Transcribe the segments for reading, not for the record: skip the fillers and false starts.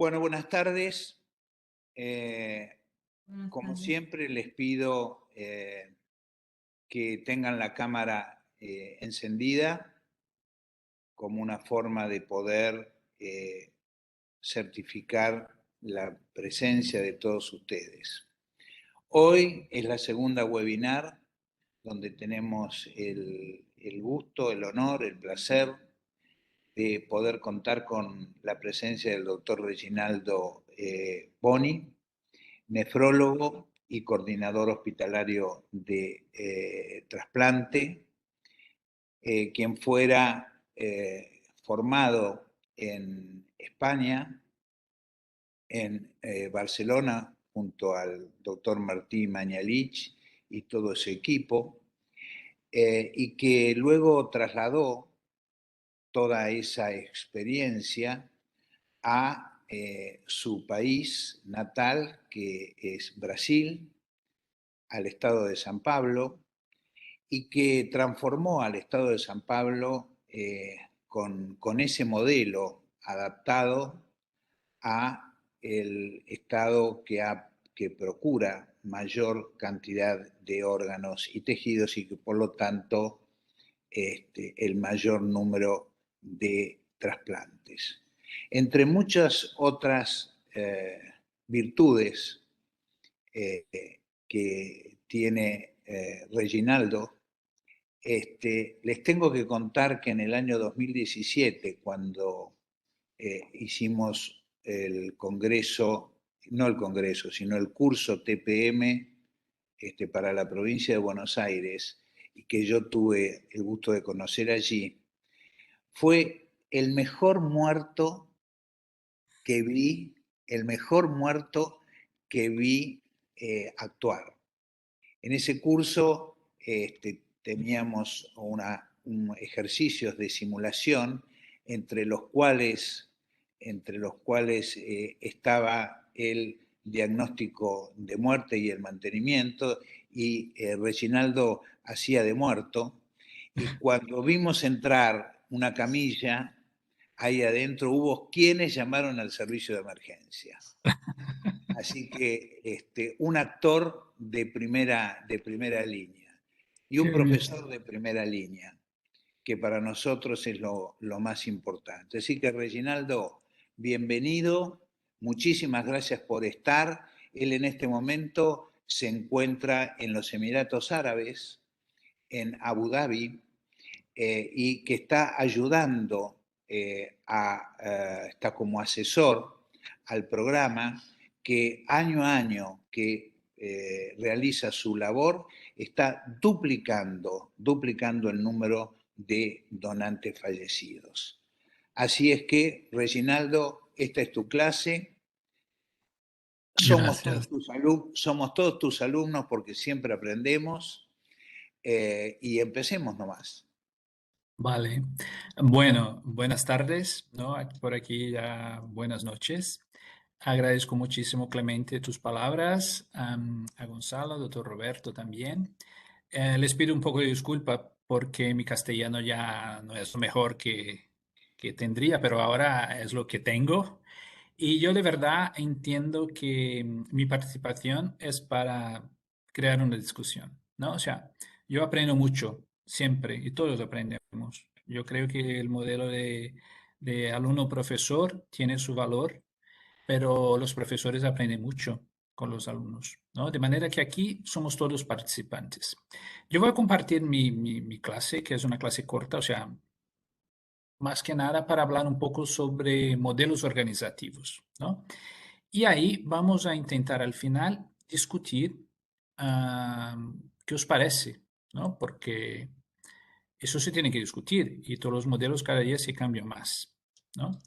Bueno, buenas tardes. Eh, Buenas Como tardes. siempre, les pido que tengan la cámara encendida como una forma de poder certificar la presencia de todos ustedes. Hoy es la segunda webinar donde tenemos el gusto, el honor, el placer de poder contar con la presencia del doctor Reginaldo Boni, nefrólogo y coordinador hospitalario de trasplante, quien fuera formado en España, en Barcelona, junto al doctor Martí Mañalich y todo ese equipo, y que luego trasladó toda esa experiencia a su país natal, que es Brasil, al estado de San Pablo, y que transformó al estado de San Pablo con ese modelo adaptado a el estado que procura mayor cantidad de órganos y tejidos y que por lo tanto el mayor número de trasplantes. Entre muchas otras virtudes eh, que tiene Reginaldo, les tengo que contar que en el año 2017, cuando hicimos el congreso, no el congreso, sino el curso TPM para la provincia de Buenos Aires, y que yo tuve el gusto de conocer allí, fue el mejor muerto que vi, el mejor muerto que vi actuar. En ese curso teníamos ejercicios de simulación entre los cuales estaba el diagnóstico de muerte y el mantenimiento, y Reginaldo hacía de muerto, y cuando vimos entrar una camilla, ahí adentro hubo quienes llamaron al servicio de emergencia. Así que un actor de primera línea y un Qué bien. profesor de primera línea, que para nosotros es lo más importante. Así que, Reginaldo, bienvenido, muchísimas gracias por estar. Él en este momento se encuentra en los Emiratos Árabes, en Abu Dhabi, y que está ayudando, está como asesor al programa que año a año que realiza su labor está duplicando el número de donantes fallecidos. Así es que, Reginaldo, esta es tu clase. Gracias. Somos todos tus alumnos porque siempre aprendemos, y empecemos nomás. Vale. Bueno, buenas tardes, ¿no? Por aquí ya buenas noches. Agradezco muchísimo, Clemente, tus palabras, a Gonzalo, doctor Roberto también. Les pido un poco de disculpa porque mi castellano ya no es lo mejor que tendría, pero ahora es lo que tengo. Y yo de verdad entiendo que mi participación es para crear una discusión, ¿no? O sea, yo aprendo mucho, siempre, y todos aprendemos. Yo creo que el modelo de alumno-profesor tiene su valor, pero los profesores aprenden mucho con los alumnos, ¿no? De manera que aquí somos todos participantes. Yo voy a compartir mi clase, que es una clase corta, o sea, más que nada para hablar un poco sobre modelos organizativos, ¿no? Y ahí vamos a intentar al final discutir qué os parece, ¿no? Porque eso se tiene que discutir y todos los modelos cada día se cambian más, ¿no?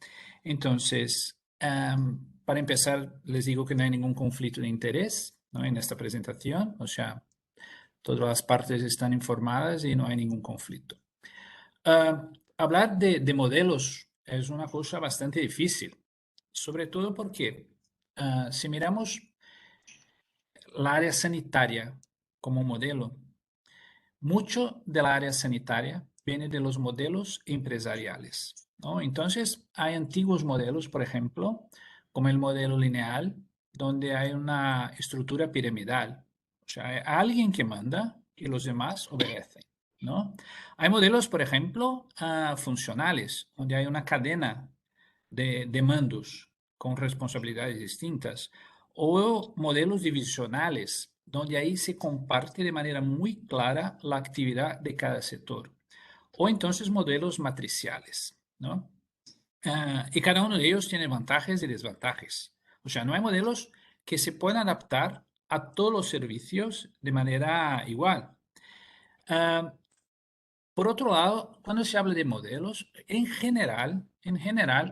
Entonces, para empezar, les digo que no hay ningún conflicto de interés, ¿no? En esta presentación, o sea, todas las partes están informadas y no hay ningún conflicto. Hablar de modelos es una cosa bastante difícil, sobre todo porque si miramos la área sanitaria como modelo, mucho de la área sanitaria viene de los modelos empresariales, ¿no? Entonces, hay antiguos modelos, por ejemplo, como el modelo lineal, donde hay una estructura piramidal. O sea, hay alguien que manda y los demás obedecen, ¿no? Hay modelos, por ejemplo, funcionales, donde hay una cadena de mandos con responsabilidades distintas, o modelos divisionales, donde ahí se comparte de manera muy clara la actividad de cada sector, o entonces modelos matriciales, ¿no? Y cada uno de ellos tiene ventajas y desventajas. O sea, no hay modelos que se puedan adaptar a todos los servicios de manera igual. Ah, por otro lado, cuando se habla de modelos, en general,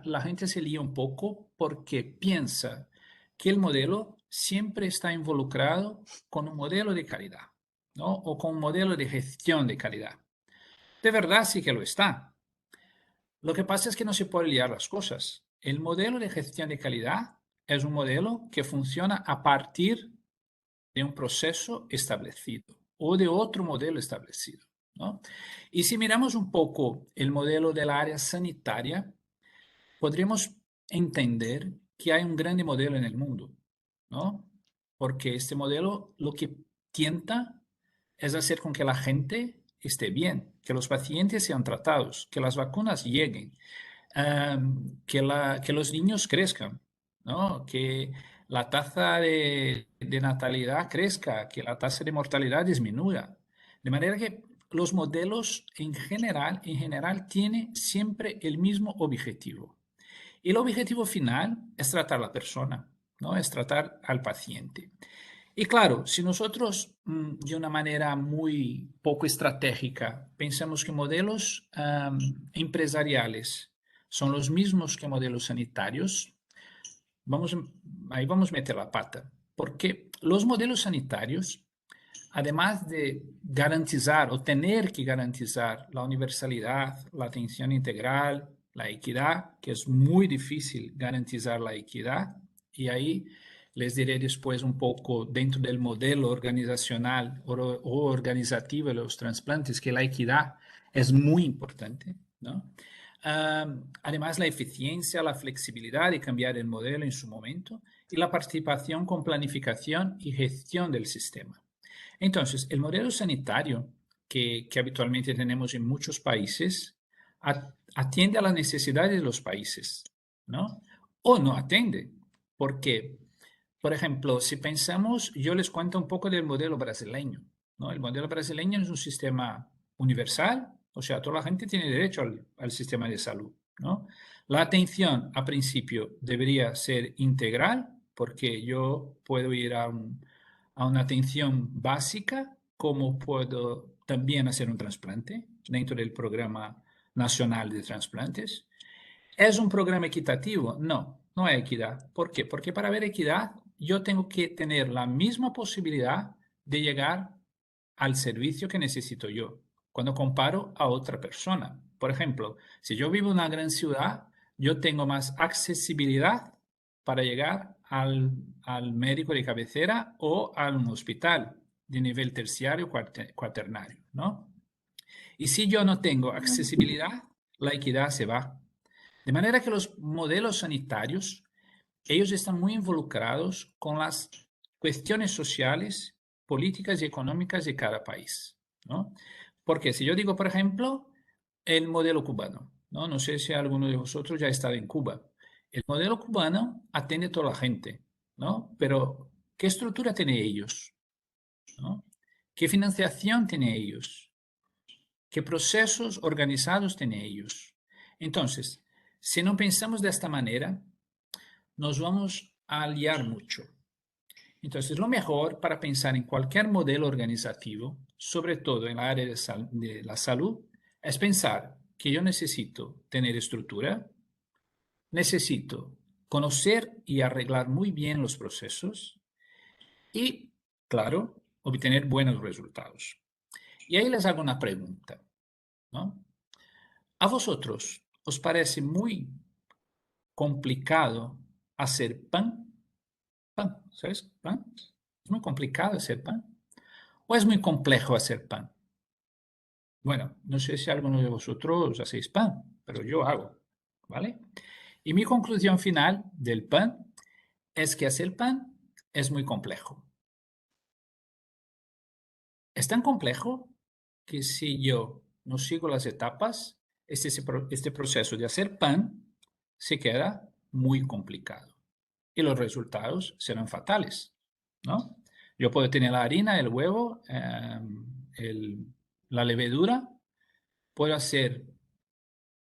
la gente se lía un poco porque piensa que el modelo siempre está involucrado con un modelo de calidad, ¿no? O con un modelo de gestión de calidad. De verdad sí que lo está. Lo que pasa es que no se puede liar las cosas. El modelo de gestión de calidad es un modelo que funciona a partir de un proceso establecido o de otro modelo establecido, ¿no? Y si miramos un poco el modelo del área sanitaria, podríamos entender que hay un grande modelo en el mundo, ¿no? Porque este modelo lo que tienta es hacer con que la gente esté bien, que los pacientes sean tratados, que las vacunas lleguen, que los niños crezcan, ¿no? Que la tasa de natalidad crezca, que la tasa de mortalidad disminuya. De manera que los modelos en general tienen siempre el mismo objetivo. Y el objetivo final es tratar a la persona, ¿no? Es tratar al paciente. Y claro, si nosotros de una manera muy poco estratégica pensamos que modelos empresariales son los mismos que modelos sanitarios, vamos, ahí vamos a meter la pata, porque los modelos sanitarios, además de garantizar o tener que garantizar la universalidad, la atención integral, la equidad, que es muy difícil garantizar la equidad, y ahí les diré después un poco dentro del modelo organizacional o organizativo de los trasplantes que la equidad es muy importante, ¿no? Además, la eficiencia, la flexibilidad de cambiar el modelo en su momento y la participación con planificación y gestión del sistema. Entonces, el modelo sanitario que habitualmente tenemos en muchos países atiende a las necesidades de los países, ¿no? O no atiende, porque, por ejemplo, si pensamos, yo les cuento un poco del modelo brasileño, ¿no? El modelo brasileño es un sistema universal, o sea, toda la gente tiene derecho al sistema de salud, ¿no? La atención, a principio, debería ser integral, porque yo puedo ir a una atención básica, como puedo también hacer un trasplante dentro del Programa Nacional de Transplantes. ¿Es un programa equitativo? No, no hay equidad. ¿Por qué? Porque para haber equidad yo tengo que tener la misma posibilidad de llegar al servicio que necesito yo cuando comparo a otra persona. Por ejemplo, si yo vivo en una gran ciudad, yo tengo más accesibilidad para llegar al médico de cabecera o a un hospital de nivel terciario cuaternario, ¿no? Y si yo no tengo accesibilidad, la equidad se va. De manera que los modelos sanitarios, ellos están muy involucrados con las cuestiones sociales, políticas y económicas de cada país, ¿no? Porque si yo digo, por ejemplo, el modelo cubano, ¿no? No sé si alguno de vosotros ya ha estado en Cuba. El modelo cubano atiende a toda la gente, ¿no? Pero, ¿qué estructura tiene ellos? ¿No? ¿Qué financiación tiene ellos? ¿Qué procesos organizados tienen ellos? Entonces, si no pensamos de esta manera, nos vamos a liar mucho. Entonces, lo mejor para pensar en cualquier modelo organizativo, sobre todo en la área de la salud, es pensar que yo necesito tener estructura, necesito conocer y arreglar muy bien los procesos y, claro, obtener buenos resultados. Y ahí les hago una pregunta, ¿no? ¿A vosotros os parece muy complicado hacer pan? Pan, ¿sabes? Pan. ¿Es muy complicado hacer pan? ¿O es muy complejo hacer pan? Bueno, no sé si alguno de vosotros hacéis pan, pero yo hago, ¿vale? Y mi conclusión final del pan es que hacer pan es muy complejo. Es tan complejo que si yo no sigo las etapas, este proceso de hacer pan se queda muy complicado y los resultados serán fatales, ¿no? Yo puedo tener la harina, el huevo, la levadura, puedo hacer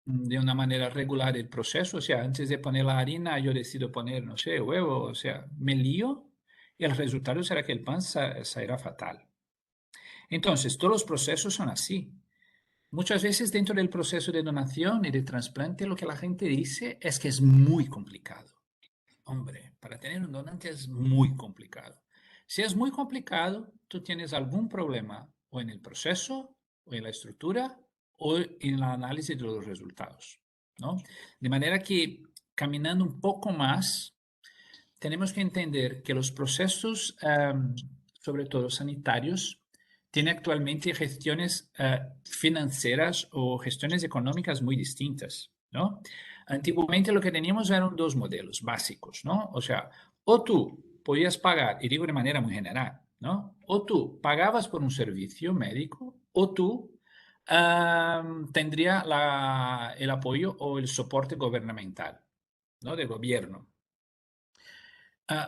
de una manera regular el proceso, o sea, antes de poner la harina yo decido poner, no sé, huevo, o sea, me lío y el resultado será que el pan será fatal. Entonces, todos los procesos son así. Muchas veces dentro del proceso de donación y de trasplante lo que la gente dice es que es muy complicado. Hombre, para tener un donante es muy complicado. Si es muy complicado, tú tienes algún problema o en el proceso, o en la estructura, o en el análisis de los resultados, ¿no? De manera que, caminando un poco más, tenemos que entender que los procesos, sobre todo sanitarios, tienen actualmente gestiones financieras o gestiones económicas muy distintas, ¿no? Antiguamente lo que teníamos eran dos modelos básicos, ¿no? O sea, o tú podías pagar, y digo de manera muy general, ¿no? O tú pagabas por un servicio médico, o tú tendría el apoyo o el soporte gubernamental, ¿no? Del gobierno.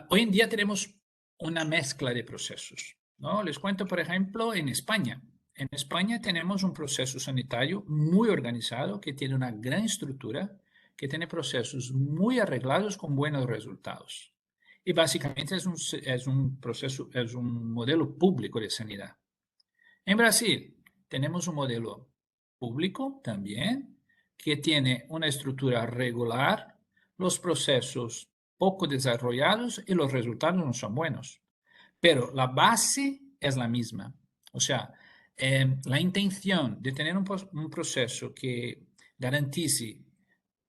Hoy en día tenemos una mezcla de procesos, ¿no? Les cuento, por ejemplo, en España. En España tenemos un proceso sanitario muy organizado que tiene una gran estructura, que tiene procesos muy arreglados con buenos resultados. Y básicamente es un proceso, es un modelo público de sanidad. En Brasil tenemos un modelo público también que tiene una estructura regular, los procesos poco desarrollados y los resultados no son buenos. Pero la base es la misma. O sea, la intención de tener un proceso que garantice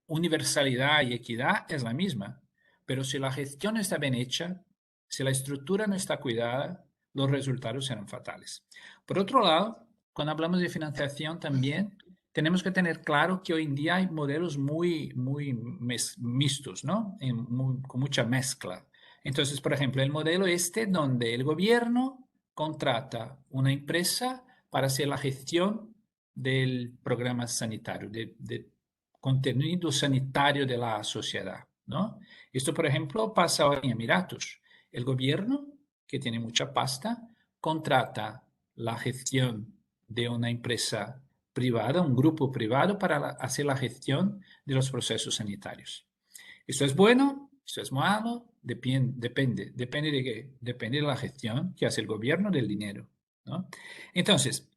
universalidad y equidad es la misma. Pero si la gestión está bien hecha, si la estructura no está cuidada, los resultados serán fatales. Por otro lado, cuando hablamos de financiación también, tenemos que tener claro que hoy en día hay modelos muy mixtos, ¿no? Con mucha mezcla. Entonces, por ejemplo, el modelo este donde el gobierno contrata una empresa para hacer la gestión del programa sanitario, de contenido sanitario de la sociedad, ¿no? Esto, por ejemplo, pasa ahora en Emiratos. El gobierno, que tiene mucha pasta, contrata la gestión de una empresa privada, un grupo privado, para hacer la gestión de los procesos sanitarios. ¿Esto es bueno? ¿Esto es malo? Depende de qué. Depende de la gestión que hace el gobierno del dinero, ¿no? Entonces,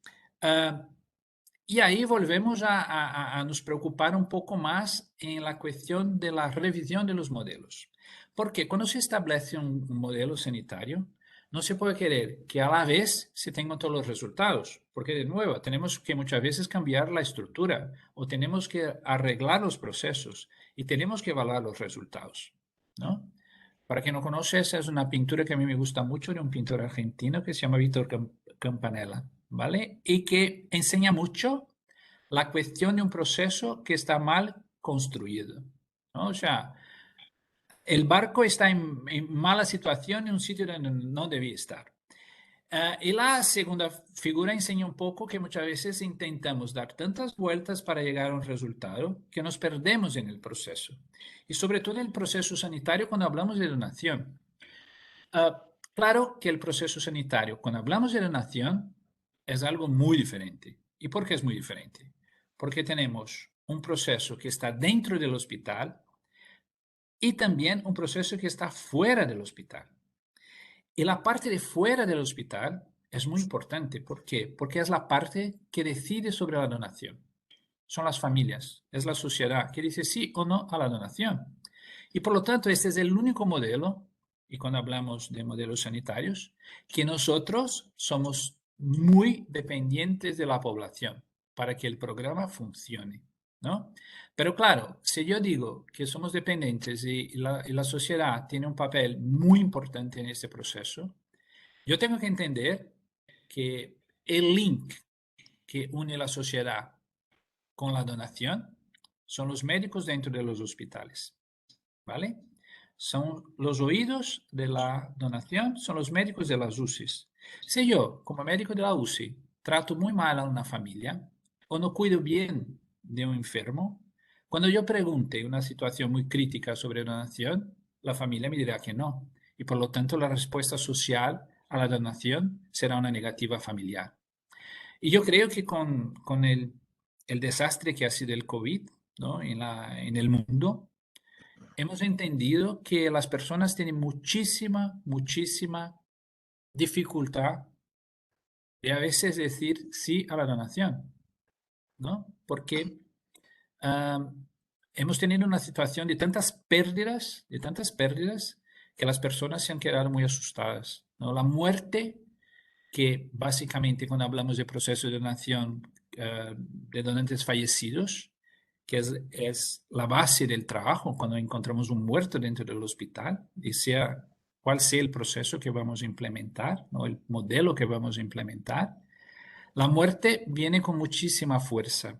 y ahí volvemos a nos preocupar un poco más en la cuestión de la revisión de los modelos. Porque cuando se establece un modelo sanitario, no se puede querer que a la vez se tengan todos los resultados, porque de nuevo tenemos que muchas veces cambiar la estructura o tenemos que arreglar los procesos y tenemos que evaluar los resultados, ¿no? Para quien no conoce, esa es una pintura que a mí me gusta mucho de un pintor argentino que se llama Víctor Campanella, ¿vale? Y que enseña mucho la cuestión de un proceso que está mal construido, ¿no? O sea, el barco está en mala situación en un sitio donde no debía estar. Y la segunda figura enseña un poco que muchas veces intentamos dar tantas vueltas para llegar a un resultado que nos perdemos en el proceso. Y sobre todo en el proceso sanitario cuando hablamos de donación. Claro que el proceso sanitario, cuando hablamos de donación, es algo muy diferente. ¿Y por qué es muy diferente? Porque tenemos un proceso que está dentro del hospital y también un proceso que está fuera del hospital. Y la parte de fuera del hospital es muy importante. ¿Por qué? Porque es la parte que decide sobre la donación. Son las familias, es la sociedad que dice sí o no a la donación. Y por lo tanto, este es el único modelo, y cuando hablamos de modelos sanitarios, que nosotros somos muy dependientes de la población para que el programa funcione, ¿no? Pero claro, si yo digo que somos dependientes y la sociedad tiene un papel muy importante en este proceso, yo tengo que entender que el link que une la sociedad con la donación son los médicos dentro de los hospitales, ¿vale? son los oídos de la donación, son los médicos de las UCIs. Si yo, como médico de la UCI, trato muy mal a una familia o no cuido bien de un enfermo, cuando yo pregunte una situación muy crítica sobre donación, la familia me dirá que no. Y por lo tanto, la respuesta social a la donación será una negativa familiar. Y yo creo que con el desastre que ha sido el COVID, ¿no? En el mundo, hemos entendido que las personas tienen muchísima, muchísima dificultad de a veces decir sí a la donación, ¿no? Porque hemos tenido una situación de tantas pérdidas, que las personas se han quedado muy asustadas, ¿no? La muerte, que básicamente cuando hablamos de proceso de donación de donantes fallecidos, que es la base del trabajo cuando encontramos un muerto dentro del hospital, y sea cuál sea el proceso que vamos a implementar, ¿no? El modelo que vamos a implementar, la muerte viene con muchísima fuerza,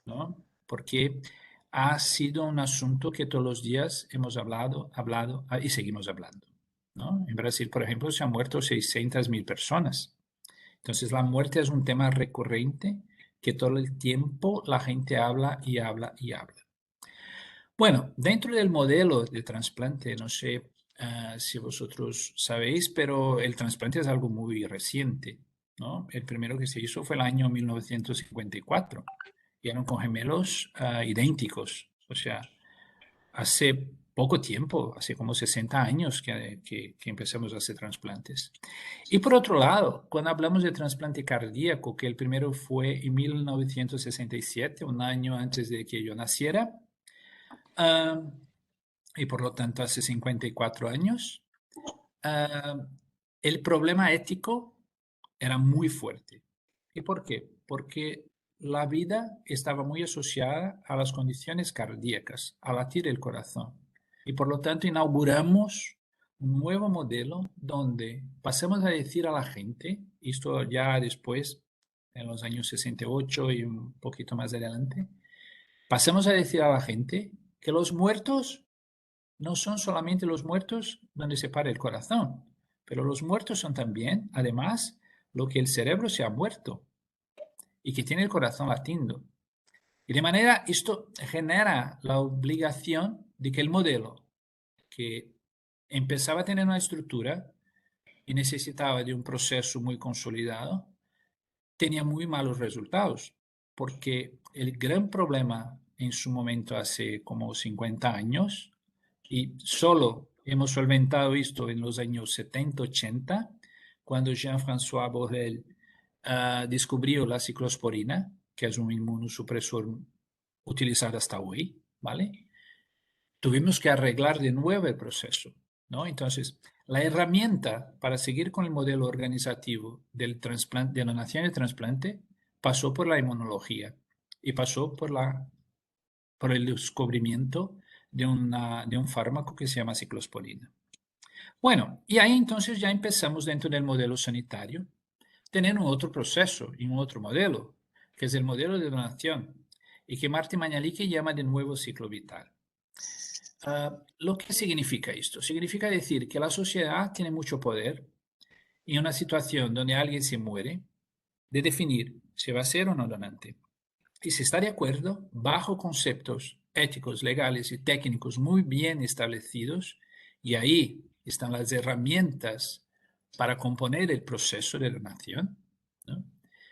¿no? Porque ha sido un asunto que todos los días hemos hablado y seguimos hablando, ¿no? En Brasil, por ejemplo, se han muerto 600.000 personas. Entonces, la muerte es un tema recurrente que todo el tiempo la gente habla y habla y habla. Bueno, dentro del modelo de trasplante, no sé si vosotros sabéis, pero el trasplante es algo muy reciente, ¿no? El primero que se hizo fue el año 1954 y eran con gemelos idénticos. O sea, hace poco tiempo, hace como 60 años que empezamos a hacer trasplantes. Y por otro lado, cuando hablamos de trasplante cardíaco, que el primero fue en 1967, un año antes de que yo naciera, ah, y por lo tanto hace 54 años, ah, el problema ético era muy fuerte. ¿Y por qué? Porque la vida estaba muy asociada a las condiciones cardíacas, a latir el corazón. Y por lo tanto inauguramos un nuevo modelo donde pasamos a decir a la gente, esto ya después, en los años 68 y un poquito más adelante, pasamos a decir a la gente que los muertos no son solamente los muertos donde se para el corazón, pero los muertos son también, además, lo que el cerebro se ha muerto y que tiene el corazón latiendo. Y de manera, esto genera la obligación de que el modelo, que empezaba a tener una estructura y necesitaba de un proceso muy consolidado, tenía muy malos resultados, porque el gran problema en su momento hace como 50 años, y solo hemos solventado esto en los años 70-80, cuando Jean-François Borel descubrió la ciclosporina, que es un inmunosupresor utilizado hasta hoy, ¿vale? Tuvimos que arreglar de nuevo el proceso, ¿no? Entonces, la herramienta para seguir con el modelo organizativo del trasplante, de donación y trasplante, pasó por la inmunología y pasó por el descubrimiento de un fármaco que se llama ciclosporina. Bueno, y ahí entonces ya empezamos dentro del modelo sanitario, tener un otro proceso y un otro modelo, que es el modelo de donación, y que Martin Mañalich llama de nuevo ciclo vital. ¿Lo que significa esto? Significa decir que la sociedad tiene mucho poder en una situación donde alguien se muere, de definir si va a ser o no donante. Y si está de acuerdo, bajo conceptos éticos, legales y técnicos muy bien establecidos, y ahí están las herramientas para componer el proceso de donación, ¿no?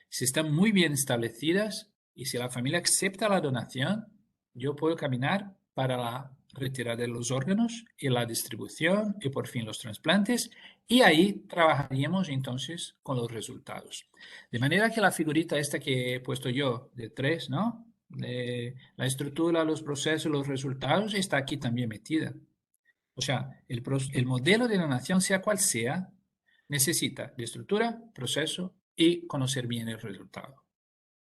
Si están muy bien establecidas y si la familia acepta la donación, yo puedo caminar para la retirada de los órganos y la distribución y por fin los trasplantes, y ahí trabajaríamos entonces con los resultados. De manera que la figurita esta que he puesto yo de tres, ¿no? De la estructura, los procesos, los resultados, está aquí también metida. O sea, el modelo de donación, sea cual sea, necesita de estructura, proceso y conocer bien el resultado.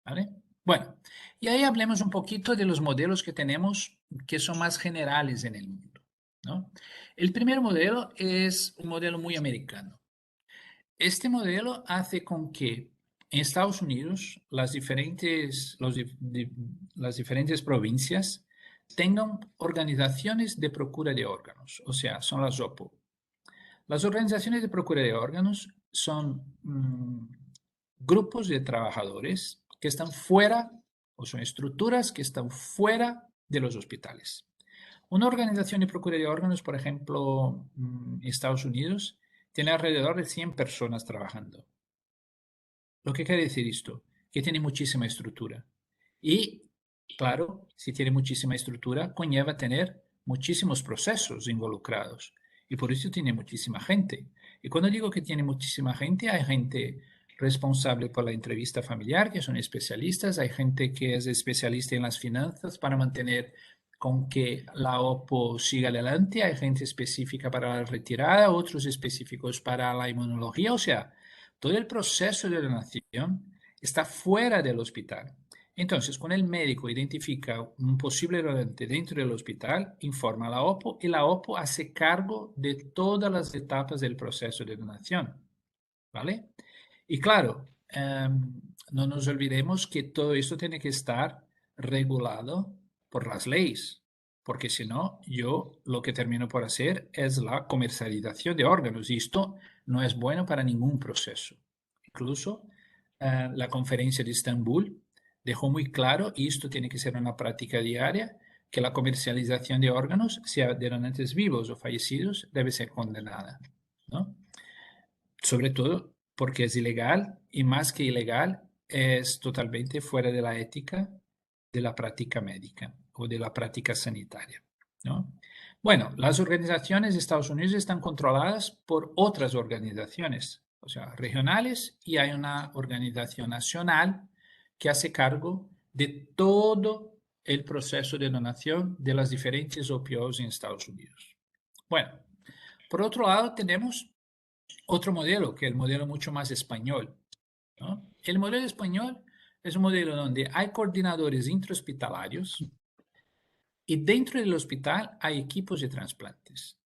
¿Vale? Bueno, y ahí hablemos un poquito de los modelos que tenemos que son más generales en el mundo, ¿no? El primer modelo es un modelo muy americano. Este modelo hace con que en Estados Unidos las diferentes provincias tengan organizaciones de procura de órganos, o sea, son las OPO. Las organizaciones de procura de órganos son grupos de trabajadores que están fuera, o son estructuras que están fuera de los hospitales. Una organización de procura de órganos, por ejemplo, en Estados Unidos, tiene alrededor de 100 personas trabajando. Lo que quiere decir esto, que tiene muchísima estructura. Y, claro, si tiene muchísima estructura, conlleva tener muchísimos procesos involucrados. Y por eso tiene muchísima gente. Y cuando digo que tiene muchísima gente, hay gente responsable por la entrevista familiar, que son especialistas, hay gente que es especialista en las finanzas para mantener con que la OPO siga adelante, hay gente específica para la retirada, otros específicos para la inmunología, o sea, todo el proceso de donación está fuera del hospital. Entonces, cuando el médico identifica un posible donante dentro del hospital, informa a la OPO y la OPO hace cargo de todas las etapas del proceso de donación. ¿Vale? Y claro, no nos olvidemos que todo esto tiene que estar regulado por las leyes, porque si no, yo lo que termino por hacer es la comercialización de órganos y esto no es bueno para ningún proceso. Incluso la conferencia de Estambul dejó muy claro, y esto tiene que ser una práctica diaria, que la comercialización de órganos, sea de donantes vivos o fallecidos, debe ser condenada, ¿no? Sobre todo porque es ilegal y más que ilegal, es totalmente fuera de la ética de la práctica médica o de la práctica sanitaria, ¿no? Bueno, las organizaciones de Estados Unidos están controladas por otras organizaciones, o sea, regionales, y hay una organización nacional que hace cargo de todo el proceso de donación de las diferentes OPOs en Estados Unidos. Bueno, por otro lado tenemos otro modelo, que es el modelo mucho más español, ¿no? El modelo español es un modelo donde hay coordinadores intrahospitalarios y dentro del hospital hay equipos de trasplantes,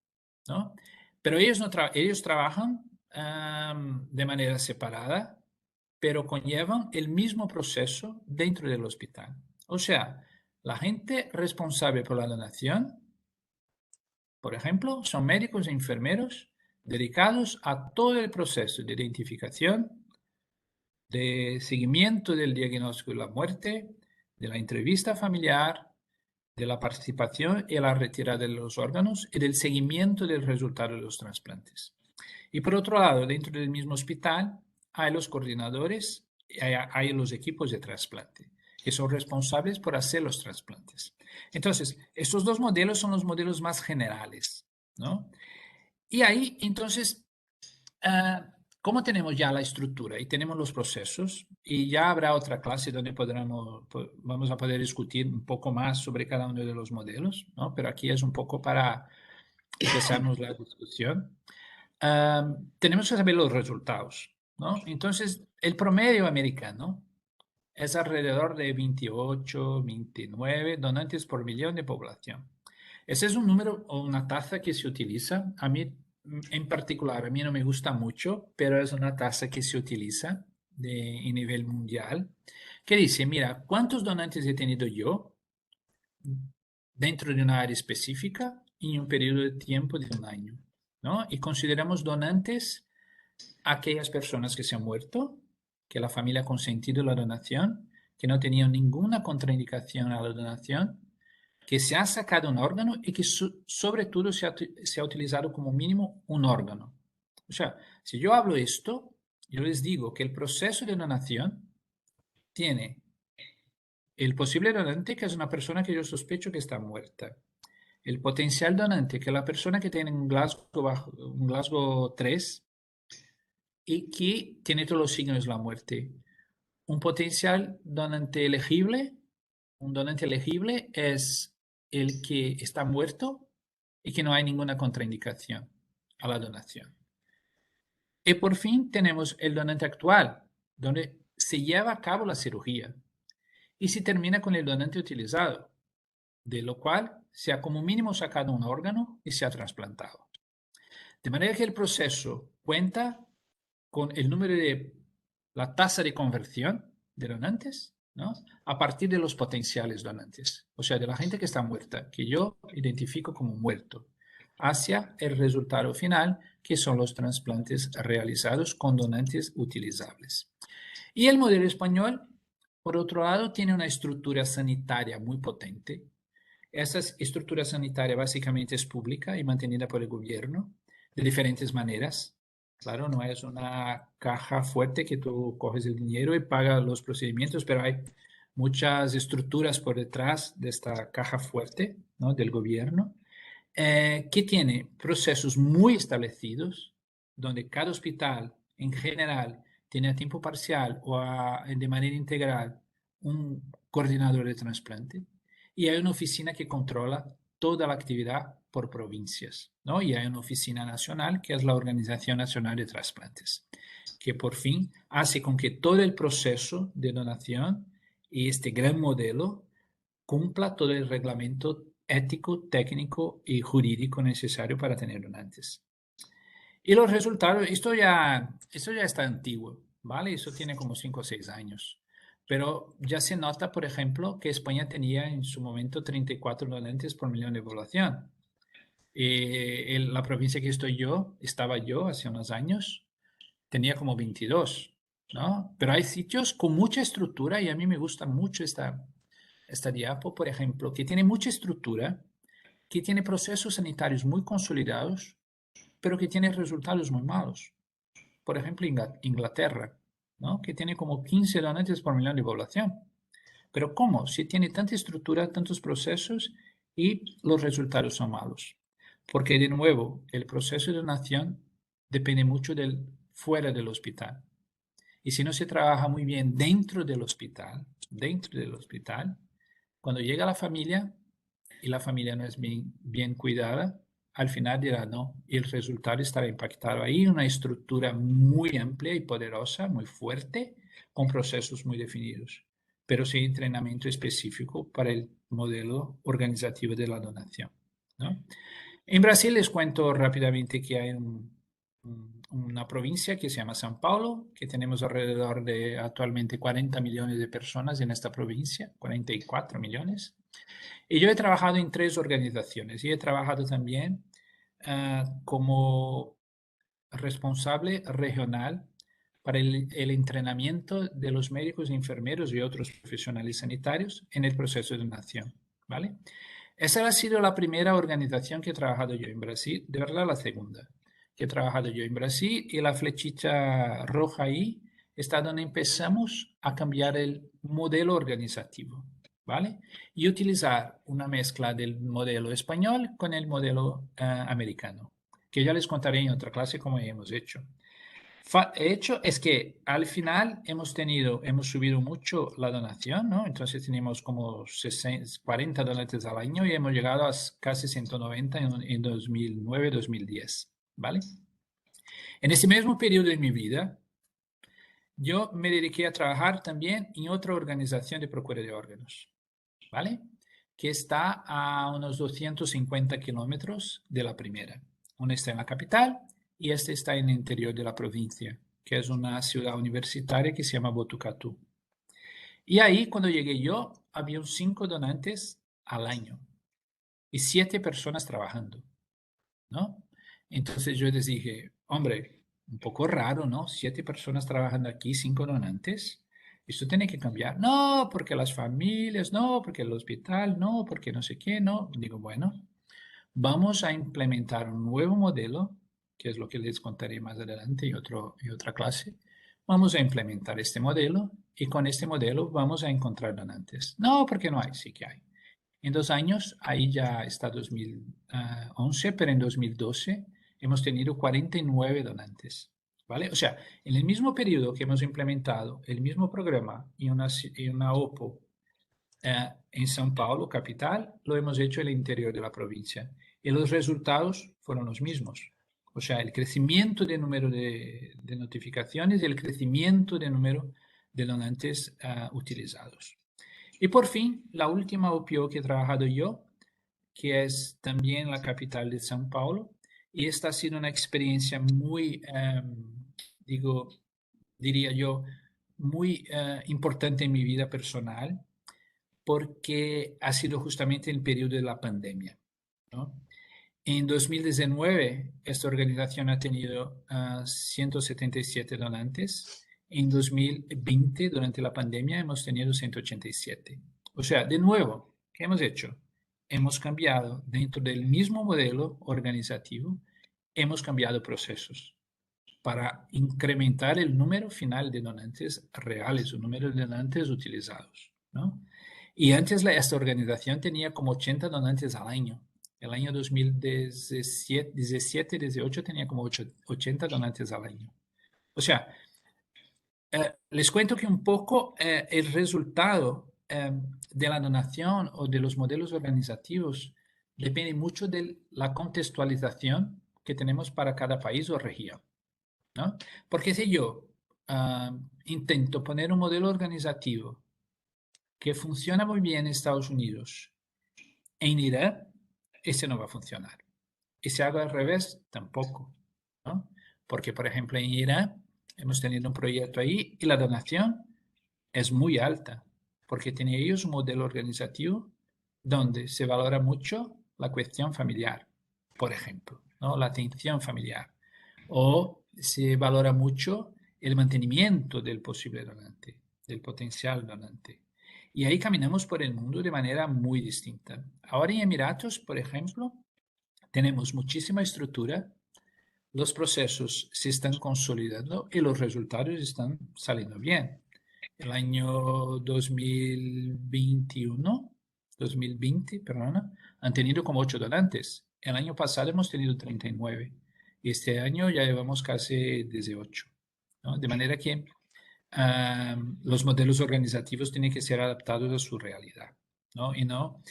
¿no? Pero ellos trabajan de manera separada, pero conllevan el mismo proceso dentro del hospital. O sea, la gente responsable por la donación, por ejemplo, son médicos e enfermeros dedicados a todo el proceso de identificación, de seguimiento del diagnóstico de la muerte, de la entrevista familiar, de la participación y la retirada de los órganos y del seguimiento del resultado de los trasplantes. Y por otro lado, dentro del mismo hospital hay los coordinadores, hay los equipos de trasplante, que son responsables por hacer los trasplantes. Entonces, estos dos modelos son los modelos más generales, ¿no? Y ahí, entonces, como tenemos ya la estructura y tenemos los procesos, y ya habrá otra clase donde vamos a poder discutir un poco más sobre cada uno de los modelos, ¿no? Pero aquí es un poco para empezarnos la discusión. Tenemos que saber los resultados, ¿no? Entonces, el promedio americano es alrededor de 28, 29 donantes por millón de población. Ese es un número o una tasa que se utiliza. A mí, en particular, a mí no me gusta mucho, pero es una tasa que se utiliza en nivel mundial, que dice, mira, ¿cuántos donantes he tenido yo dentro de una área específica en un periodo de tiempo de un año? ¿No? Y consideramos donantes aquellas personas que se han muerto, que la familia ha consentido la donación, que no tenían ninguna contraindicación a la donación, que se ha sacado un órgano y que sobre todo se ha utilizado como mínimo un órgano. O sea, si yo hablo esto, yo les digo que el proceso de donación tiene el posible donante, que es una persona que yo sospecho que está muerta. El potencial donante, que es la persona que tiene un Glasgow 3 y que tiene todos los signos de la muerte. Un potencial donante elegible, un donante elegible es el que está muerto y que no hay ninguna contraindicación a la donación. Y por fin tenemos el donante actual, donde se lleva a cabo la cirugía y se termina con el donante utilizado, de lo cual se ha como mínimo sacado un órgano y se ha trasplantado. De manera que el proceso cuenta con el número de la tasa de conversión de donantes ¿no? A partir de los potenciales donantes, o sea, de la gente que está muerta, que yo identifico como muerto, hacia el resultado final, que son los trasplantes realizados con donantes utilizables. Y el modelo español, por otro lado, tiene una estructura sanitaria muy potente. Esa estructura sanitaria básicamente es pública y mantenida por el gobierno de diferentes maneras. Claro, no es una caja fuerte que tú coges el dinero y pagas los procedimientos, pero hay muchas estructuras por detrás de esta caja fuerte, ¿no?, del gobierno, que tiene procesos muy establecidos, donde cada hospital en general tiene a tiempo parcial o de manera integral un coordinador de trasplante, y hay una oficina que controla toda la actividad por provincias, ¿no? Y hay una oficina nacional que es la Organización Nacional de Trasplantes, que por fin hace con que todo el proceso de donación y este gran modelo cumpla todo el reglamento ético, técnico y jurídico necesario para tener donantes. Y los resultados, esto ya está antiguo, ¿vale? Eso tiene como 5 o 6 años. Pero ya se nota, por ejemplo, que España tenía en su momento 34 donantes por millón de población. En la provincia que estaba yo hace unos años, tenía como 22, ¿no? Pero hay sitios con mucha estructura y a mí me gusta mucho esta diapo, por ejemplo, que tiene mucha estructura, que tiene procesos sanitarios muy consolidados, pero que tiene resultados muy malos. Por ejemplo, Inglaterra, ¿no?, que tiene como 15 donantes por millón de población. Pero ¿cómo? Si tiene tanta estructura, tantos procesos y los resultados son malos. Porque de nuevo, el proceso de donación depende mucho del fuera del hospital. Y si no se trabaja muy bien dentro del hospital, cuando llega la familia y la familia no es bien cuidada, al final dirá no, y el resultado estará impactado ahí, una estructura muy amplia y poderosa, muy fuerte, con procesos muy definidos, pero sin entrenamiento específico para el modelo organizativo de la donación, ¿no? En Brasil les cuento rápidamente que hay una provincia que se llama São Paulo, que tenemos alrededor de actualmente 40 millones de personas en esta provincia, 44 millones. Y yo he trabajado en 3 organizaciones y he trabajado también como responsable regional para el entrenamiento de los médicos, enfermeros y otros profesionales sanitarios en el proceso de donación, ¿vale? Esa ha sido la primera organización que he trabajado yo en Brasil, de verdad la segunda que he trabajado yo en Brasil, y la flechita roja ahí está donde empezamos a cambiar el modelo organizativo, ¿vale? Y utilizar una mezcla del modelo español con el modelo americano, que ya les contaré en otra clase cómo hemos hecho. Hecho es que al final hemos subido mucho la donación, ¿no? Entonces tenemos como 40 donantes al año y hemos llegado a casi 190 en 2009, 2010, ¿vale? En ese mismo periodo de mi vida, yo me dediqué a trabajar también en otra organización de procura de órganos, ¿vale? Que está a unos 250 kilómetros de la primera. Una está en la capital y esta está en el interior de la provincia, que es una ciudad universitaria que se llama Botucatu. Y ahí, cuando llegué yo, había 5 donantes al año y 7 personas trabajando, ¿no? Entonces yo les dije, hombre, un poco raro, ¿no? 7 personas trabajando aquí, 5 donantes. Esto tiene que cambiar. No, porque las familias, no, porque el hospital, no, porque no sé qué, no. Digo, bueno, vamos a implementar un nuevo modelo, que es lo que les contaré más adelante en otra clase. Vamos a implementar este modelo y con este modelo vamos a encontrar donantes. No, porque no hay, sí que hay. En 2 años, ahí ya está 2011, pero en 2012 hemos tenido 49 donantes, ¿vale? O sea, en el mismo periodo que hemos implementado el mismo programa y una OPO en São Paulo, capital, lo hemos hecho en el interior de la provincia. Y los resultados fueron los mismos. O sea, el crecimiento de número de notificaciones y el crecimiento de número de donantes utilizados. Y por fin, la última OPO que he trabajado yo, que es también la capital de São Paulo, y esta ha sido una experiencia muy, diría yo, muy importante en mi vida personal porque ha sido justamente el periodo de la pandemia, ¿no? En 2019, esta organización ha tenido 177 donantes. En 2020, durante la pandemia, hemos tenido 187. O sea, de nuevo, ¿qué hemos hecho? Hemos cambiado dentro del mismo modelo organizativo, hemos cambiado procesos para incrementar el número final de donantes reales, el número de donantes utilizados, ¿no? Y antes esta organización tenía como 80 donantes al año. El año 2017, 18 tenía como 80 donantes al año. O sea, les cuento que un poco el resultado de la donación o de los modelos organizativos depende mucho de la contextualización que tenemos para cada país o región, ¿no? Porque si yo intento poner un modelo organizativo que funciona muy bien en Estados Unidos, en Irak, ese no va a funcionar. Y si hago al revés, tampoco, ¿no? Porque, por ejemplo, en Irak hemos tenido un proyecto ahí y la donación es muy alta, porque tienen ellos un modelo organizativo donde se valora mucho la cuestión familiar, por ejemplo, ¿no? La atención familiar. O se valora mucho el mantenimiento del posible donante, del potencial donante. Y ahí caminamos por el mundo de manera muy distinta. Ahora en Emiratos, por ejemplo, tenemos muchísima estructura, los procesos se están consolidando y los resultados están saliendo bien. El año 2020, perdona, han tenido como 8 donantes. El año pasado hemos tenido 39 y este año ya llevamos casi 18, ¿no? De manera que los modelos organizativos tienen que ser adaptados a su realidad, ¿no? Y no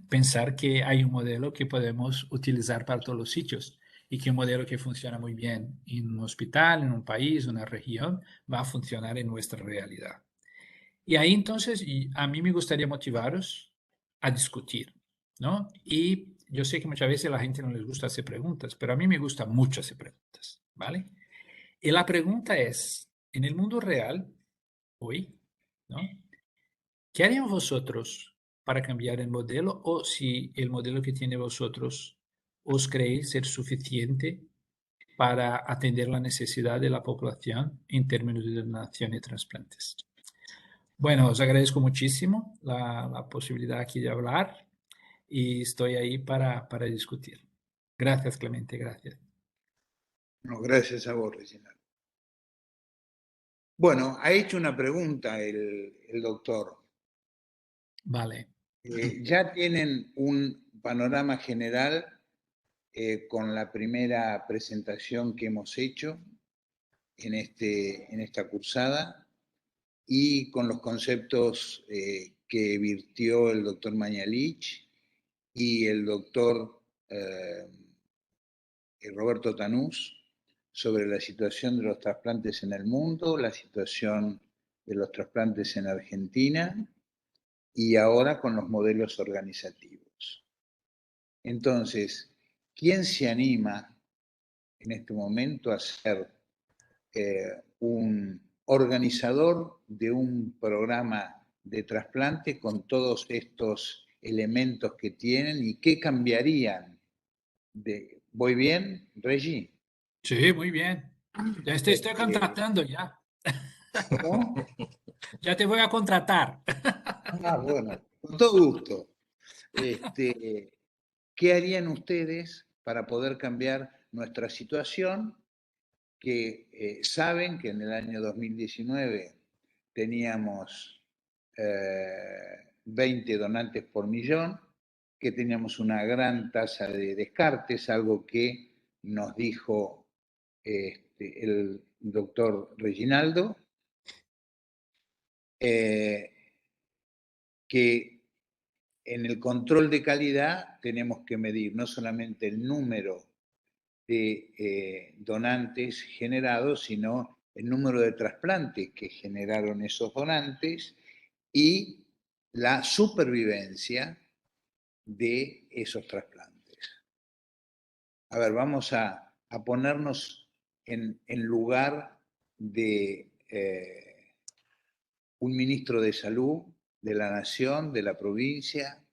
pensar que hay un modelo que podemos utilizar para todos los sitios y que un modelo que funciona muy bien en un hospital, en un país, una región, va a funcionar en nuestra realidad. Y ahí entonces a mí me gustaría motivaros a discutir, ¿no? Y yo sé que muchas veces a la gente no les gusta hacer preguntas, pero a mí me gusta mucho hacer preguntas, ¿vale? Y la pregunta es, en el mundo real, hoy, ¿no? ¿Qué harían vosotros para cambiar el modelo o si el modelo que tiene vosotros os creéis ser suficiente para atender la necesidad de la población en términos de donación y trasplantes? Bueno, os agradezco muchísimo la posibilidad aquí de hablar y estoy ahí para discutir. Gracias, Clemente, gracias. No, gracias a vos, Reginald. Bueno, ha hecho una pregunta el doctor. Vale. Ya tienen un panorama general con la primera presentación que hemos hecho en esta cursada y con los conceptos que virtió el doctor Mañalich y el doctor Roberto Tanús sobre la situación de los trasplantes en el mundo, la situación de los trasplantes en Argentina y ahora con los modelos organizativos. Entonces, ¿quién se anima en este momento a ser un organizador de un programa de trasplante con todos estos elementos que tienen y qué cambiarían? ¿Voy bien, Reggie? Sí, muy bien. Ya te estoy contratando ya. ¿Cómo? Ya te voy a contratar. Ah, bueno, con todo gusto. ¿Qué harían ustedes para poder cambiar nuestra situación? Que saben que en el año 2019 teníamos 20 donantes por millón, que teníamos una gran tasa de descartes, algo que nos dijo el doctor Reginaldo, que en el control de calidad tenemos que medir no solamente el número de donantes generados, sino el número de trasplantes que generaron esos donantes y la supervivencia de esos trasplantes. A ver, vamos a ponernos en lugar de un ministro de salud de la nación, de la provincia,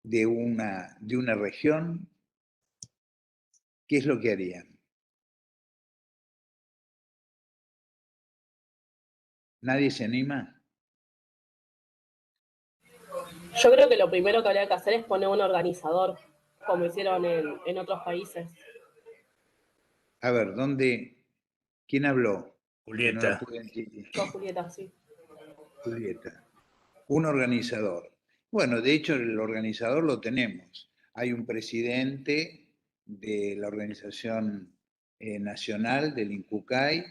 de una región, ¿qué es lo que harían? ¿Nadie se anima? Yo creo que lo primero que habría que hacer es poner un organizador, como hicieron en otros países. A ver, ¿quién habló? Que no lo Julieta. pude entender. Yo, Julieta, sí. Julieta. Un organizador. Bueno, de hecho, el organizador lo tenemos. Hay un presidente de la organización nacional del INCUCAI,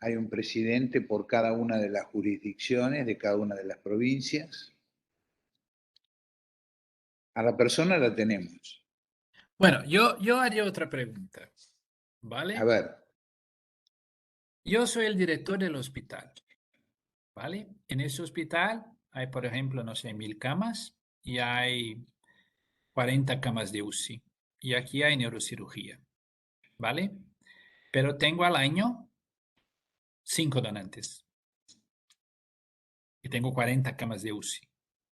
hay un presidente por cada una de las jurisdicciones, de cada una de las provincias. A la persona la tenemos. Bueno, yo haría otra pregunta, A ¿vale? ver, Yo soy el director del hospital, ¿vale? En ese hospital hay, por ejemplo, no sé, 1000 camas y hay 40 camas de UCI. Y aquí hay neurocirugía, ¿vale? Pero tengo al año 5 donantes y tengo 40 camas de UCI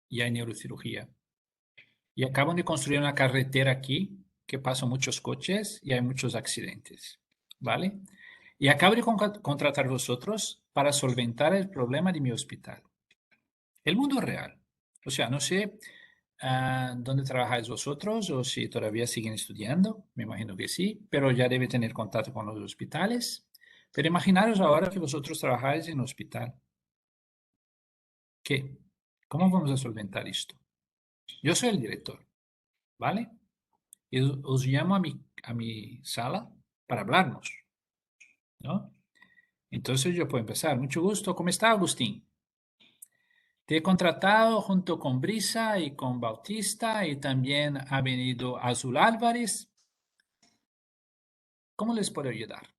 y hay neurocirugía. Y acaban de construir una carretera aquí que pasan muchos coches y hay muchos accidentes, ¿vale? Y acabo de contratar vosotros para solventar el problema de mi hospital. El mundo real. O sea, no sé dónde trabajáis vosotros o si todavía siguen estudiando. Me imagino que sí, pero ya debe tener contacto con los hospitales. Pero imaginaros ahora que vosotros trabajáis en un hospital. ¿Qué? ¿Cómo vamos a solventar esto? Yo soy el director, ¿vale? Y os llamo a mi sala para hablarnos, ¿no? Entonces yo puedo empezar. Mucho gusto. ¿Cómo está, Agustín? Te he contratado junto con Brisa y con Bautista y también ha venido Azul Álvarez. ¿Cómo les puedo ayudar?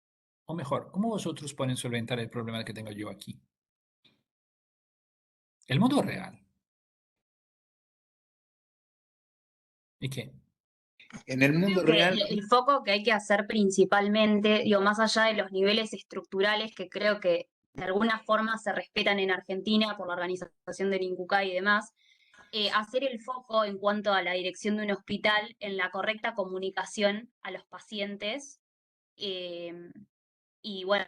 O mejor, ¿cómo vosotros pueden solventar el problema que tengo yo aquí? El mundo real. ¿Y qué? en el mundo Creo que real, el foco que hay que hacer principalmente, digo, más allá de los niveles estructurales que creo que de alguna forma se respetan en Argentina por la organización del INCUCAI y demás, hacer el foco en cuanto a la dirección de un hospital en la correcta comunicación a los pacientes eh, y bueno,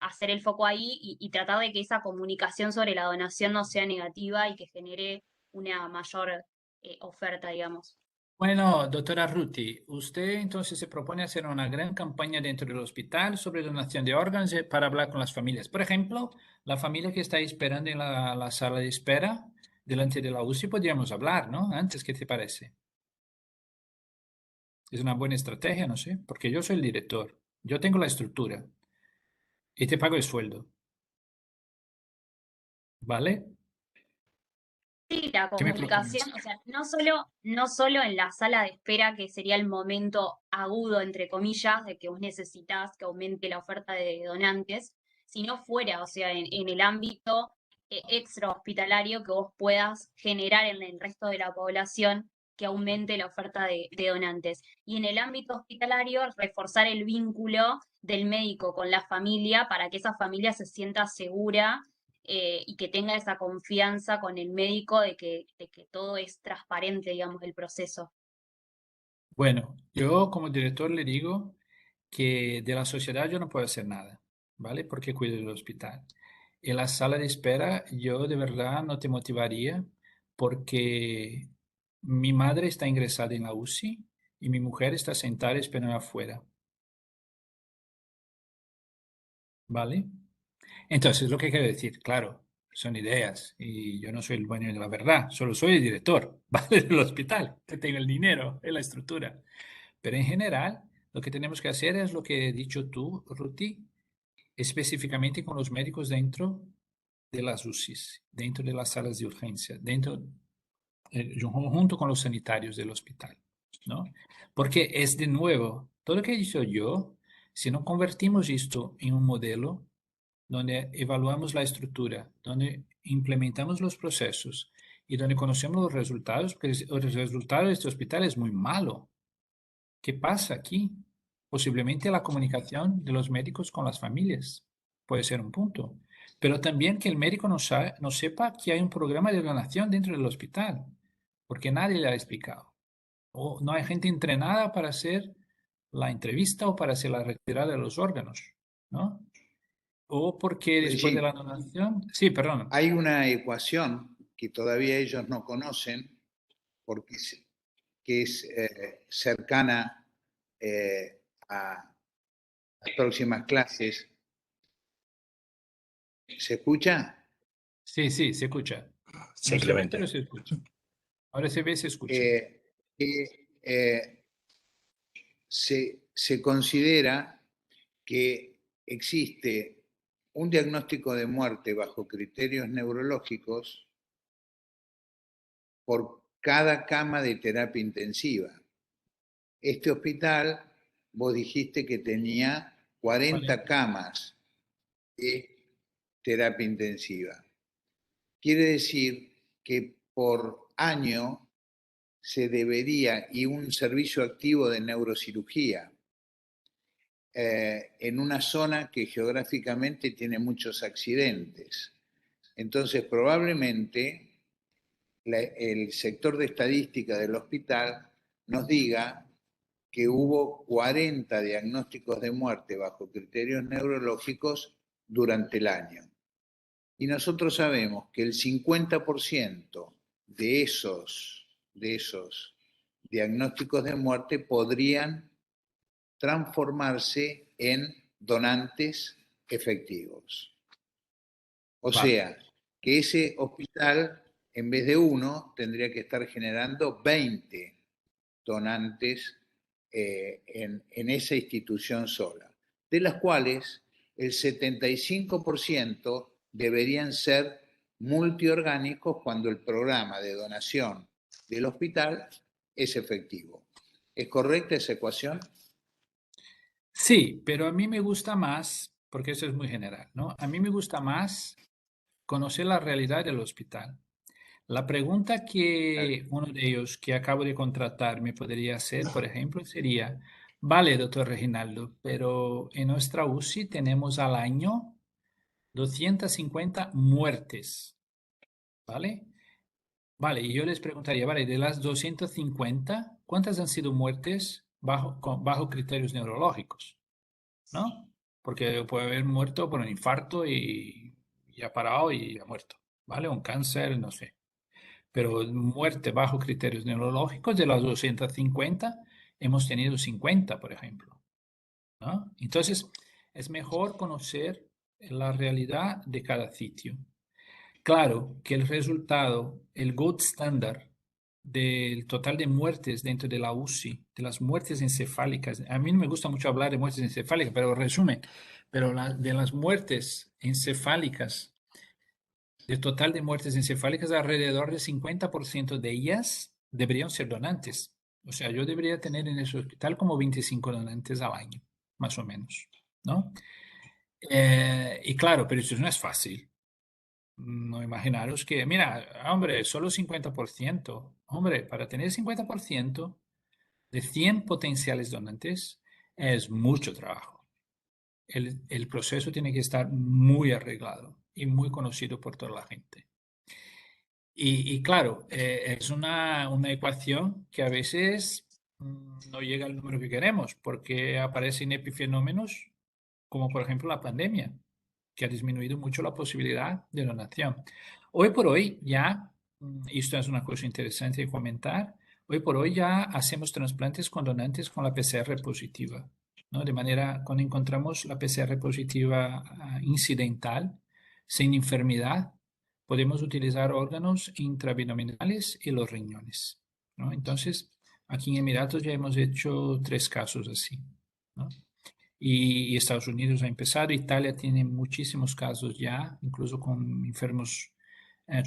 hacer el foco ahí y tratar de que esa comunicación sobre la donación no sea negativa y que genere una mayor oferta, digamos. Bueno, doctora Ruti, usted entonces se propone hacer una gran campaña dentro del hospital sobre donación de órganos para hablar con las familias. Por ejemplo, la familia que está esperando en la sala de espera delante de la UCI, podríamos hablar, ¿no? Antes, ¿qué te parece? Es una buena estrategia, no sé, porque yo soy el director, yo tengo la estructura y te pago el sueldo, ¿vale? Sí, la ¿Qué me comunicación, propones? o sea, no solo en la sala de espera, que sería el momento agudo, entre comillas, de que vos necesitas que aumente la oferta de donantes, sino fuera, o sea, en el ámbito extra hospitalario que vos puedas generar en el resto de la población que aumente la oferta de donantes. Y en el ámbito hospitalario, reforzar el vínculo del médico con la familia para que esa familia se sienta segura y que tenga esa confianza con el médico de que todo es transparente, digamos, el proceso. Bueno, yo como director le digo que de la sociedad yo no puedo hacer nada, ¿vale? Porque cuido del hospital. En la sala de espera yo de verdad no te motivaría porque mi madre está ingresada en la UCI y mi mujer está sentada esperando afuera, ¿vale? Entonces, lo que quiero decir, claro, son ideas y yo no soy el dueño de la verdad, solo soy el director, ¿vale? Del hospital, que tengo el dinero, en la estructura. Pero en general, lo que tenemos que hacer es lo que he dicho tú, Ruti, específicamente con los médicos dentro de las UCIs, dentro de las salas de urgencia, junto con los sanitarios del hospital, ¿no? Porque es de nuevo, todo lo que he dicho yo, si no convertimos esto en un modelo donde evaluamos la estructura, donde implementamos los procesos y donde conocemos los resultados, porque el resultado de este hospital es muy malo. ¿Qué pasa aquí? Posiblemente la comunicación de los médicos con las familias puede ser un punto. Pero también que el médico no sepa que hay un programa de donación dentro del hospital, porque nadie le ha explicado. O no hay gente entrenada para hacer la entrevista o para hacer la retirada de los órganos, ¿no? O porque Es después de la decir, donación, sí, perdón. hay una ecuación que todavía ellos no conocen, porque que es cercana a las próximas clases. ¿Se escucha? Sí, sí, se escucha. No se ve, pero Simplemente. se escucha. Ahora se ve, se escucha. Que se considera que existe un diagnóstico de muerte bajo criterios neurológicos por cada cama de terapia intensiva. Este hospital, vos dijiste que tenía 40 40. camas de terapia intensiva. Quiere decir que por año se debería, y un servicio activo de neurocirugía, en una zona que geográficamente tiene muchos accidentes. Entonces, probablemente el sector de estadística del hospital nos diga que hubo 40 diagnósticos de muerte bajo criterios neurológicos durante el año. Y nosotros sabemos que el 50% de esos diagnósticos de muerte podrían transformarse en donantes efectivos. O Vale. sea, que ese hospital, en vez de uno, tendría que estar generando 20 donantes en esa institución sola, de las cuales el 75% deberían ser multiorgánicos cuando el programa de donación del hospital es efectivo. ¿Es correcta esa ecuación? Sí, pero a mí me gusta más, porque eso es muy general, ¿no? A mí me gusta más conocer la realidad del hospital. La pregunta que uno de ellos que acabo de contratar me podría hacer, por ejemplo, sería, vale, doctor Reginaldo, pero en nuestra UCI tenemos al año 250 muertes, ¿vale? Vale, y yo les preguntaría, vale, de las 250, ¿cuántas han sido muertes bajo criterios neurológicos? ¿No? Porque puede haber muerto por un infarto y ha parado y ha muerto, ¿vale? Un cáncer, no sé. Pero muerte bajo criterios neurológicos, de las 250, hemos tenido 50, por ejemplo, ¿no? Entonces, es mejor conocer la realidad de cada sitio. Claro que el resultado, el gold standard del total de muertes dentro de la UCI, de las muertes encefálicas, a mí no me gusta mucho hablar de muertes encefálicas, pero resumen, pero de las muertes encefálicas, del total de muertes encefálicas, alrededor del 50% de ellas deberían ser donantes. O sea, yo debería tener en ese hospital como 25 donantes al año, más o menos, ¿no? Y claro, pero eso no es fácil. No imaginaros que, mira, hombre, solo 50%. Hombre, para tener 50% de 100 potenciales donantes es mucho trabajo. El proceso tiene que estar muy arreglado y muy conocido por toda la gente. Y claro, es una ecuación que a veces no llega al número que queremos porque aparecen epifenómenos como por ejemplo la pandemia, que ha disminuido mucho la posibilidad de donación. Hoy por hoy ya, y esto es una cosa interesante de comentar, hoy por hoy ya hacemos trasplantes con donantes con la PCR positiva, ¿no? De manera, cuando encontramos la PCR positiva incidental, sin enfermedad, podemos utilizar órganos intraabdominales y los riñones, ¿no? Entonces, aquí en Emiratos ya hemos hecho 3 casos así, ¿no? Y Estados Unidos ha empezado, Italia tiene muchísimos casos ya, incluso con enfermos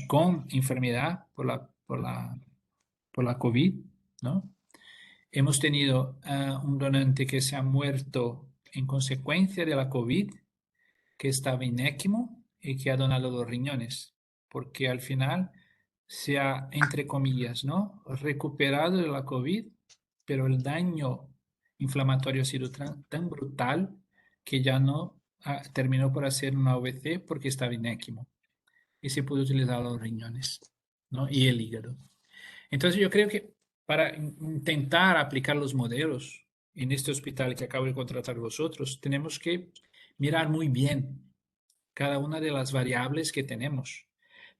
con enfermedad por la COVID, ¿no? Hemos tenido un donante que se ha muerto en consecuencia de la COVID, que estaba en ECMO y que ha donado los riñones, porque al final se ha, entre comillas, ¿no? recuperado de la COVID, pero el daño inflamatorio ha sido tan brutal que ya no terminó por hacer una OVC porque estaba inéquimo y se pudo utilizar los riñones, ¿no? Y el hígado. Entonces yo creo que para intentar aplicar los modelos en este hospital que acabo de contratar vosotros, tenemos que mirar muy bien cada una de las variables que tenemos.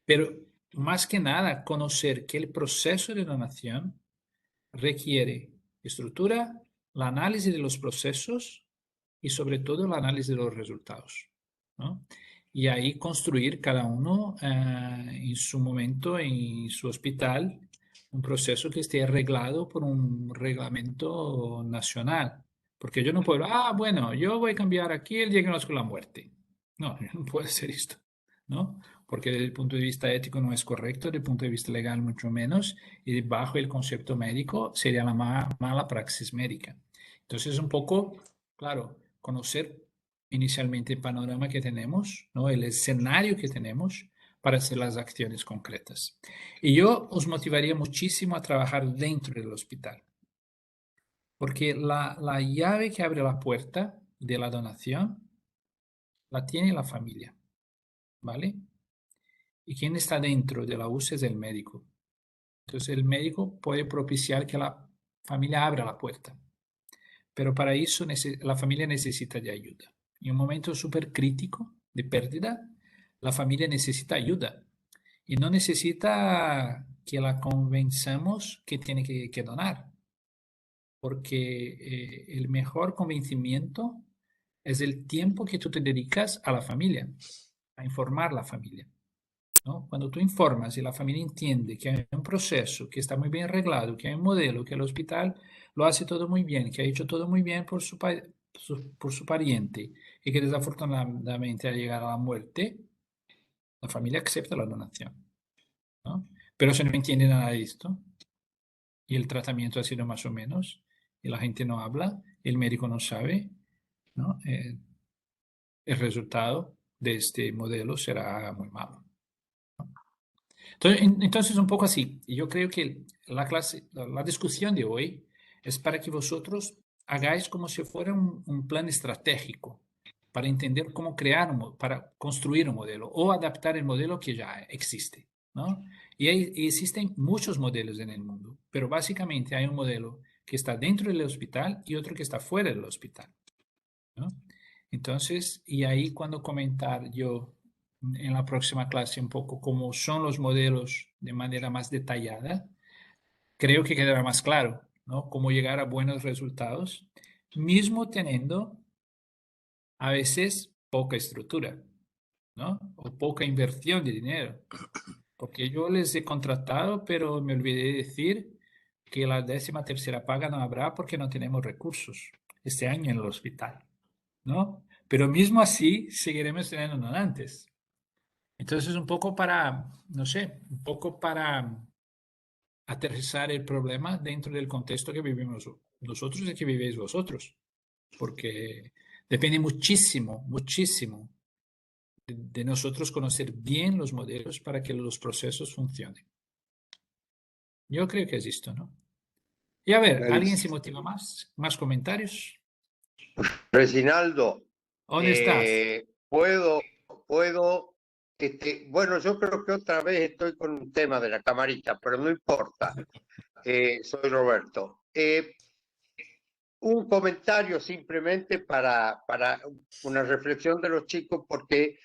Pero más que nada, conocer que el proceso de donación requiere estructura, el análisis de los procesos y sobre todo el análisis de los resultados, ¿no? Y ahí construir cada uno en su momento, en su hospital, un proceso que esté arreglado por un reglamento nacional. Porque yo no puedo, bueno, yo voy a cambiar aquí el diagnóstico de la muerte. No, no puede ser esto, ¿no? Porque desde el punto de vista ético no es correcto, desde el punto de vista legal mucho menos, y bajo el concepto médico sería la mala praxis médica. Entonces, un poco, claro, conocer inicialmente el panorama que tenemos, ¿no? El escenario que tenemos para hacer las acciones concretas. Y yo os motivaría muchísimo a trabajar dentro del hospital, porque la llave que abre la puerta de la donación la tiene la familia, ¿vale? Y quien está dentro de la UCI es el médico. Entonces el médico puede propiciar que la familia abra la puerta, pero para eso la familia necesita de ayuda. En un momento súper crítico de pérdida, la familia necesita ayuda y no necesita que la convenzamos que tiene que donar, porque el mejor convencimiento es el tiempo que tú te dedicas a la familia, a informar a la familia, ¿no? Cuando tú informas y la familia entiende que hay un proceso que está muy bien arreglado, que hay un modelo, que el hospital lo hace todo muy bien, que ha hecho todo muy bien por por su pariente y que desafortunadamente al llegar a la muerte, la familia acepta la donación, ¿no? Pero si no entiende nada de esto y el tratamiento ha sido más o menos y la gente no habla, el médico no sabe, ¿no? El resultado de este modelo será muy malo. Entonces, un poco así. Y yo creo que la discusión de hoy es para que vosotros hagáis como si fuera un plan estratégico para entender cómo para construir un modelo o adaptar el modelo que ya existe, ¿no? Y existen muchos modelos en el mundo, pero básicamente hay un modelo que está dentro del hospital y otro que está fuera del hospital, ¿no? Entonces, y ahí cuando comentar yo en la próxima clase un poco cómo son los modelos de manera más detallada, creo que quedará más claro, ¿no? Cómo llegar a buenos resultados, mismo teniendo a veces poca estructura, ¿no? O poca inversión de dinero. Porque yo les he contratado, pero me olvidé de decir que la 13ª paga no habrá porque no tenemos recursos este año en el hospital, ¿no? Pero mismo así seguiremos teniendo donantes. Entonces, un poco para, no sé, un poco para aterrizar el problema dentro del contexto que vivimos nosotros y que vivéis vosotros, porque depende muchísimo, muchísimo de nosotros conocer bien los modelos para que los procesos funcionen. Yo creo que es esto, ¿no? Y a ver, ¿alguien se motiva más? ¿Más comentarios? Reginaldo, ¿Dónde estás? puedo, bueno, yo creo que otra vez estoy con un tema de la camarita, pero no importa. Soy Roberto. Un comentario simplemente para una reflexión de los chicos, porque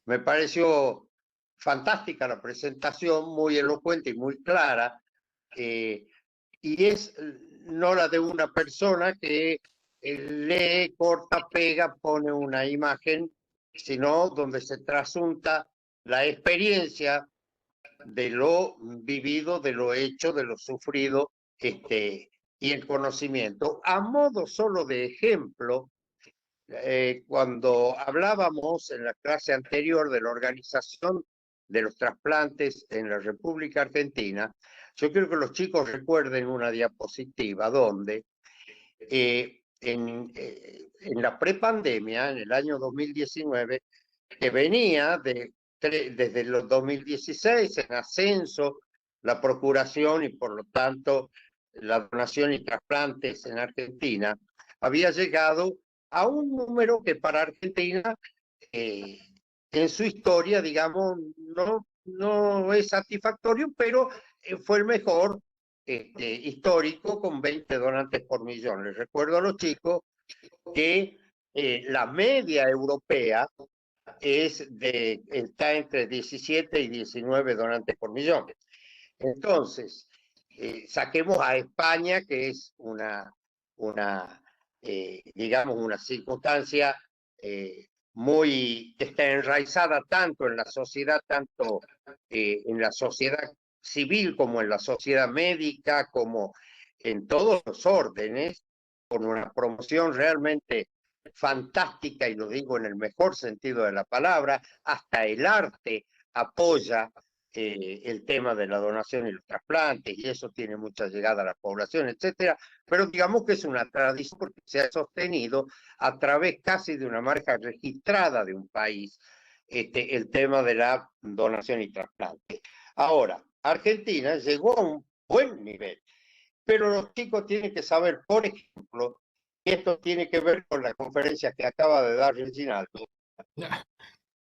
me pareció fantástica la presentación, muy elocuente y muy clara, y es no la de una persona que lee, corta, pega, pone una imagen, sino donde se trasunta la experiencia de lo vivido, de lo hecho, de lo sufrido, y el conocimiento. A modo solo de ejemplo, cuando hablábamos en la clase anterior de la organización de los trasplantes en la República Argentina, yo quiero que los chicos recuerden una diapositiva donde en la prepandemia, en el año 2019, que venía desde los 2016 en ascenso la procuración y por lo tanto la donación y trasplantes en Argentina, había llegado a un número que para Argentina, en su historia, digamos, no es satisfactorio, pero fue el mejor histórico con 20 donantes por millón. Les recuerdo a los chicos que la media europea está entre 17 y 19 donantes por millón. Entonces, saquemos a España, que es digamos, una circunstancia que está enraizada tanto en la sociedad, tanto en la sociedad civil como en la sociedad médica, como en todos los órdenes, con una promoción realmente fantástica, y lo digo en el mejor sentido de la palabra. Hasta el arte apoya el tema de la donación y los trasplantes, y eso tiene mucha llegada a la población, etcétera, pero digamos que es una tradición porque se ha sostenido a través casi de una marca registrada de un país, el tema de la donación y trasplante. Ahora, Argentina llegó a un buen nivel, pero los chicos tienen que saber, por ejemplo, y esto tiene que ver con la conferencia que acaba de dar Reginaldo,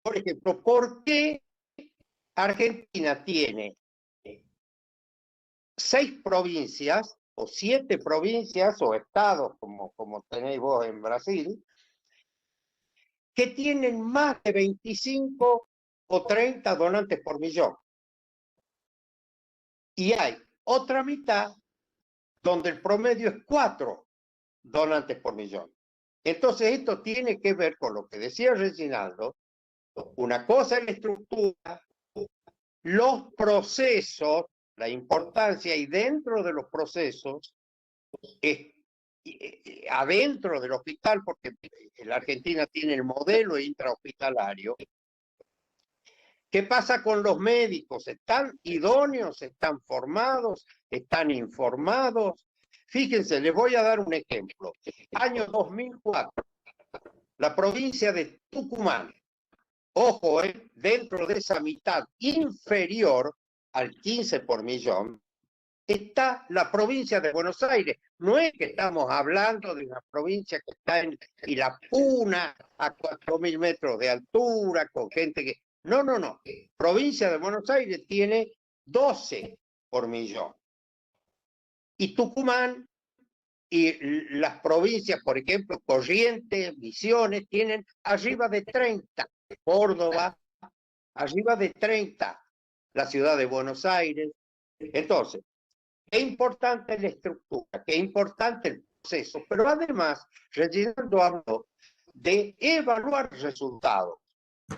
por ejemplo, ¿por qué Argentina tiene 6 provincias o 7 provincias o estados, como tenéis vos en Brasil, que tienen más de 25 o 30 donantes por millón? Y hay otra mitad donde el promedio es 4 donantes por millón. Entonces esto tiene que ver con lo que decía Reginaldo. Una cosa es la estructura, los procesos, la importancia, y dentro de los procesos, adentro del hospital, porque la Argentina tiene el modelo intrahospitalario. ¿Qué pasa con los médicos? ¿Están idóneos? ¿Están formados? ¿Están informados? Fíjense, les voy a dar un ejemplo. Año 2004, la provincia de Tucumán, ojo, dentro de esa mitad inferior al 15 por millón, está la provincia de Buenos Aires. No es que estamos hablando de una provincia que está en Ilapuna, a 4.000 metros de altura, con gente que... No. Provincia de Buenos Aires tiene 12 por millón. Y Tucumán y las provincias, por ejemplo, Corrientes, Misiones, tienen arriba de 30. Córdoba, arriba de 30. La ciudad de Buenos Aires. Entonces, qué importante es la estructura, qué importante el proceso, pero además, Reginaldo habló de evaluar resultados,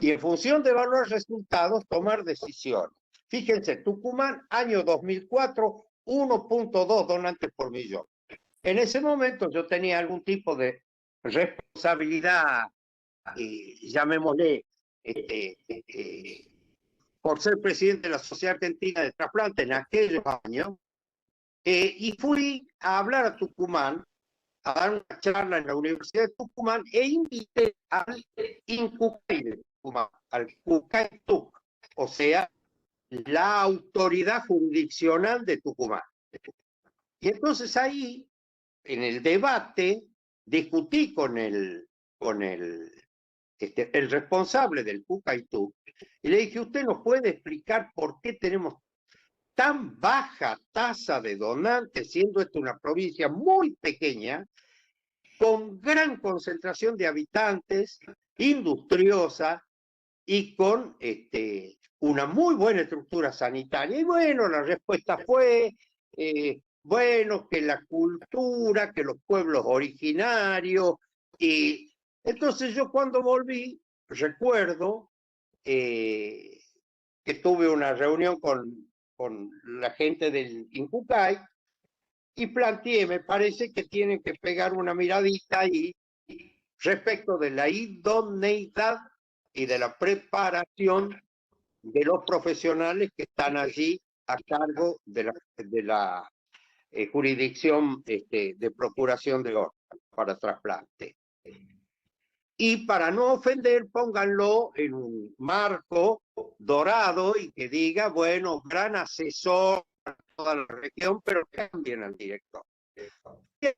y en función de evaluar resultados, tomar decisiones. Fíjense, Tucumán, año 2004, 1.2 donantes por millón. En ese momento yo tenía algún tipo de responsabilidad, llamémosle, por ser presidente de la Sociedad Argentina de Trasplante en aquellos años, y fui a hablar a Tucumán, a dar una charla en la Universidad de Tucumán, e invité al INCUCAI de Tucumán, al CUCAI-TUC, o sea, la autoridad jurisdiccional de Tucumán. Y entonces ahí, en el debate, discutí con el responsable del CUCAI-TUC, y le dije: ¿usted nos puede explicar por qué tenemos tan baja tasa de donantes, siendo esta una provincia muy pequeña, con gran concentración de habitantes, industriosa y con una muy buena estructura sanitaria? Y bueno, la respuesta fue, bueno, que la cultura, que los pueblos originarios. Y entonces yo, cuando volví, recuerdo que tuve una reunión con la gente del INCUCAI y planteé: me parece que tienen que pegar una miradita ahí respecto de la idoneidad y de la preparación de los profesionales que están allí a cargo de la jurisdicción de procuración de órganos para trasplante. Y para no ofender, pónganlo en un marco dorado y que diga: bueno, gran asesor para toda la región, pero cambien al director.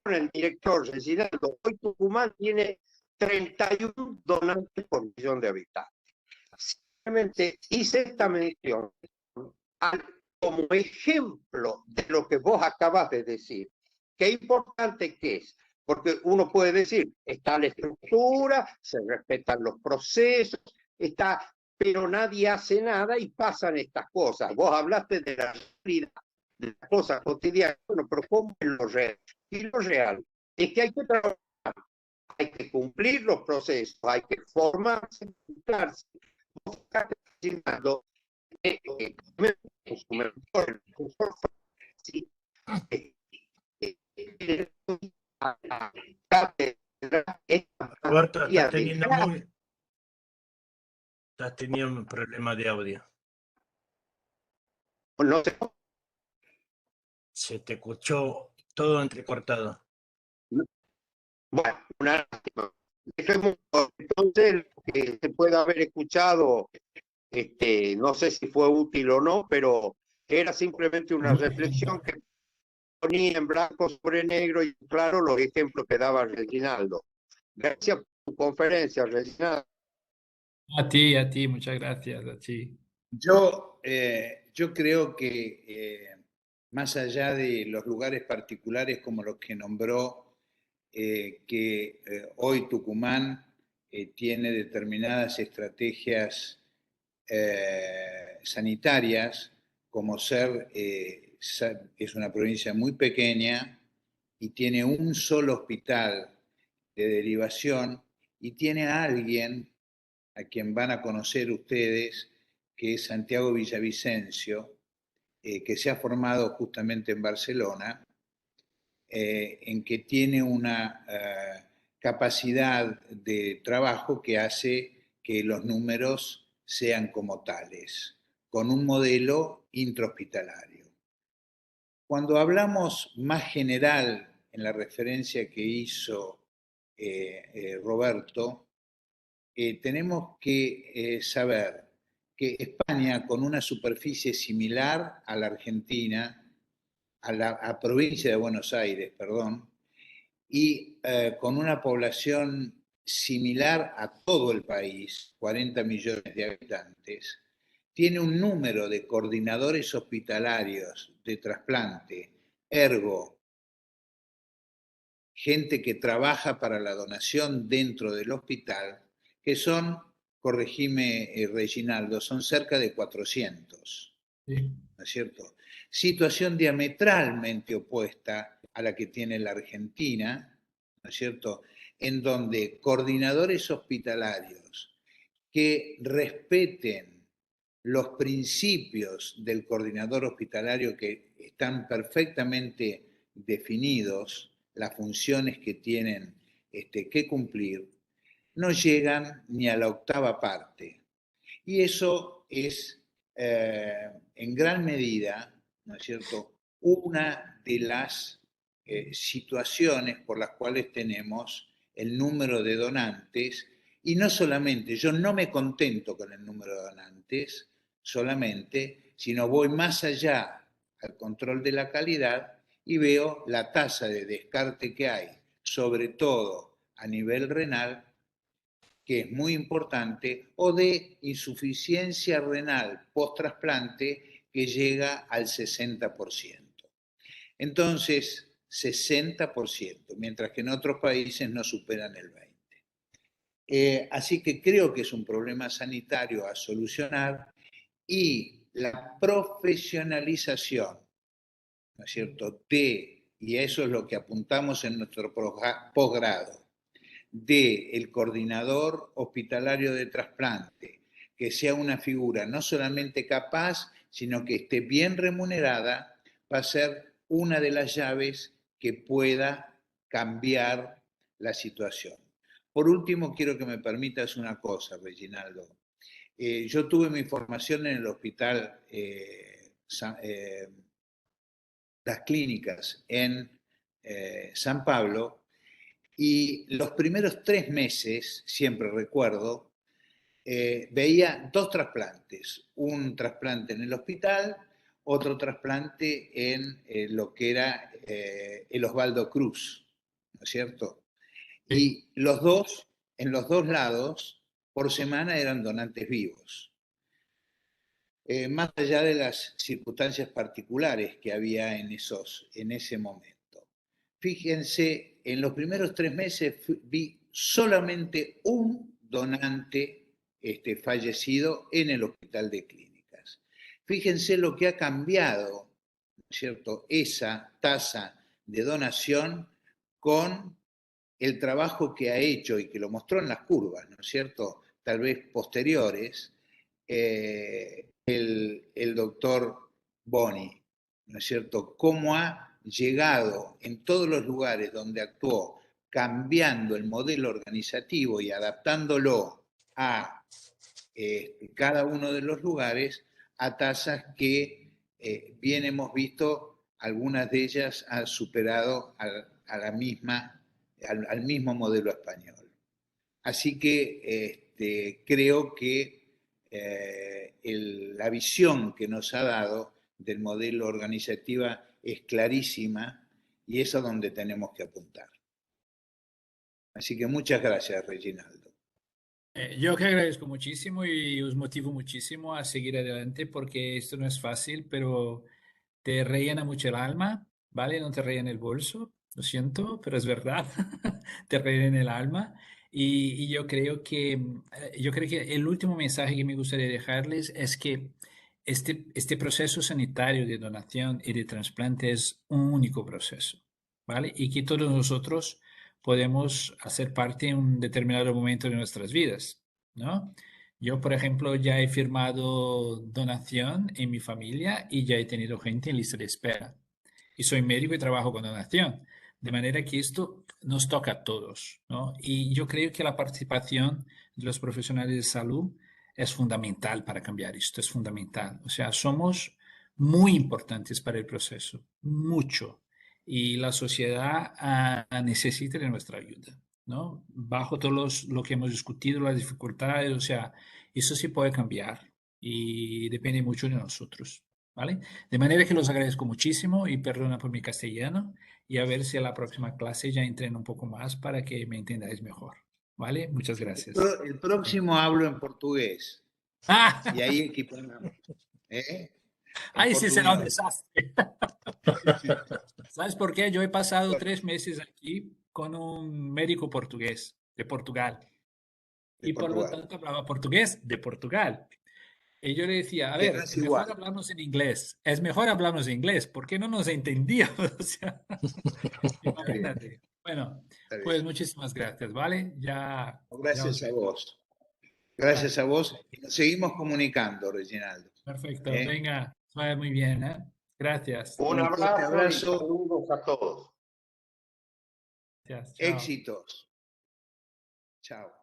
El director, Reginaldo, hoy Tucumán tiene 31 donantes por millón de habitantes. Simplemente hice esta mención como ejemplo de lo que vos acabas de decir. Qué importante que es, porque uno puede decir, está la estructura, se respetan los procesos, pero nadie hace nada y pasan estas cosas. Vos hablaste de la realidad, de las cosas cotidianas, bueno, pero ¿cómo es lo real? Y lo real es que hay que trabajar, hay que cumplir los procesos, hay que formarse, educarse. Vos estás mencionando su mentor, sí, Roberto, estás teniendo un problema de audio. No sé. Se te escuchó todo entrecortado. Bueno, una lástima. Entonces, lo que se puede haber escuchado, no sé si fue útil o no, pero era simplemente una reflexión que ponía en blanco sobre negro y claro los ejemplos que daba Reginaldo. Gracias por tu conferencia, Reginaldo. A ti, muchas gracias, a ti. Yo creo que más allá de los lugares particulares como los que nombró, que hoy Tucumán tiene determinadas estrategias sanitarias, como es una provincia muy pequeña y tiene un solo hospital de derivación y tiene a alguien a quien van a conocer ustedes, que es Santiago Villavicencio, que se ha formado justamente en Barcelona, en que tiene una capacidad de trabajo que hace que los números sean como tales, con un modelo intrahospitalario. Cuando hablamos más general en la referencia que hizo Roberto, tenemos que saber que España, con una superficie similar a la Argentina, a la provincia de Buenos Aires, perdón, y con una población similar a todo el país, 40 millones de habitantes, tiene un número de coordinadores hospitalarios de trasplante, ergo, gente que trabaja para la donación dentro del hospital, que son, corregime Reginaldo, son cerca de 400, Sí. ¿no es cierto? Situación diametralmente opuesta a la que tiene la Argentina, ¿no es cierto? En donde coordinadores hospitalarios que respeten los principios del coordinador hospitalario que están perfectamente definidos, las funciones que tienen que cumplir, no llegan ni a la octava parte. Y eso es, en gran medida, ¿no es cierto?, una de las situaciones por las cuales tenemos el número de donantes, y no solamente, yo no me contento con el número de donantes solamente, sino voy más allá al control de la calidad y veo la tasa de descarte que hay, sobre todo a nivel renal, que es muy importante, o de insuficiencia renal post-trasplante que llega al 60%. Entonces, 60%, mientras que en otros países no superan el 20%. Así que creo que es un problema sanitario a solucionar y la profesionalización, ¿no es cierto?, y eso es lo que apuntamos en nuestro posgrado, del coordinador hospitalario de trasplante, que sea una figura no solamente capaz, sino que esté bien remunerada, va a ser una de las llaves que pueda cambiar la situación. Por último, quiero que me permitas una cosa, Reginaldo. Yo tuve mi formación en el hospital Las Clínicas en San Pablo, y los primeros 3 meses, siempre recuerdo, veía 2 trasplantes, un trasplante en el hospital, otro trasplante en lo que era el Osvaldo Cruz, ¿no es cierto? Y los dos en los dos lados, por semana eran donantes vivos. Más allá de las circunstancias particulares que había en ese momento. Fíjense, en los primeros 3 meses vi solamente un donante fallecido en el hospital de clínicas. Fíjense lo que ha cambiado, ¿no es cierto?, esa tasa de donación con el trabajo que ha hecho y que lo mostró en las curvas, ¿no es cierto?, tal vez posteriores, el doctor Boni, ¿no es cierto?, cómo ha llegado en todos los lugares donde actuó, cambiando el modelo organizativo y adaptándolo a cada uno de los lugares a tasas que bien hemos visto, algunas de ellas han superado al mismo modelo español. Así que creo que la visión que nos ha dado del modelo organizativo es clarísima y es a donde tenemos que apuntar. Así que muchas gracias, Reginaldo. Yo que agradezco muchísimo y os motivo muchísimo a seguir adelante porque esto no es fácil, pero te rellena mucho el alma, ¿vale? No te rellena el bolso, lo siento, pero es verdad, te rellena el alma. Y yo creo que el último mensaje que me gustaría dejarles es que este proceso sanitario de donación y de trasplante es un único proceso, ¿vale? Y que todos nosotros podemos hacer parte en un determinado momento de nuestras vidas, ¿no? Yo, por ejemplo, ya he firmado donación en mi familia y ya he tenido gente en lista de espera. Y soy médico y trabajo con donación. De manera que esto nos toca a todos, ¿no? Y yo creo que la participación de los profesionales de salud es fundamental para cambiar esto, es fundamental. O sea, somos muy importantes para el proceso, mucho. Y la sociedad necesita de nuestra ayuda, ¿no? Bajo lo que hemos discutido, las dificultades, o sea, eso sí puede cambiar y depende mucho de nosotros, ¿vale? De manera que los agradezco muchísimo y perdona por mi castellano y a ver si a la próxima clase ya entreno un poco más para que me entendáis mejor, ¿vale? Muchas gracias. El próximo hablo en portugués ¡Ah! y ahí equiparamos. En ¡Ay, sí será un portuñol. desastre! ¿Sabes por qué? Yo he pasado 3 meses aquí con un médico portugués de Portugal De y por lo Portugal. tanto hablaba portugués de Portugal. Y yo le decía, a ver, Quedas es mejor igual. hablarnos en inglés, es mejor hablarnos en inglés, ¿por qué no nos entendíamos? O sea, Está bien, imagínate. Bueno, está bien. pues muchísimas gracias, ¿vale? Ya os Gracias a veo. vos. Vale, Gracias a vos. Y nos seguimos comunicando, Reginaldo. perfecto, venga, vaya muy bien, ¿eh? Gracias. Un Un fuerte abrazo y abrazo. saludos a todos. Gracias, chao. Éxitos. Chao.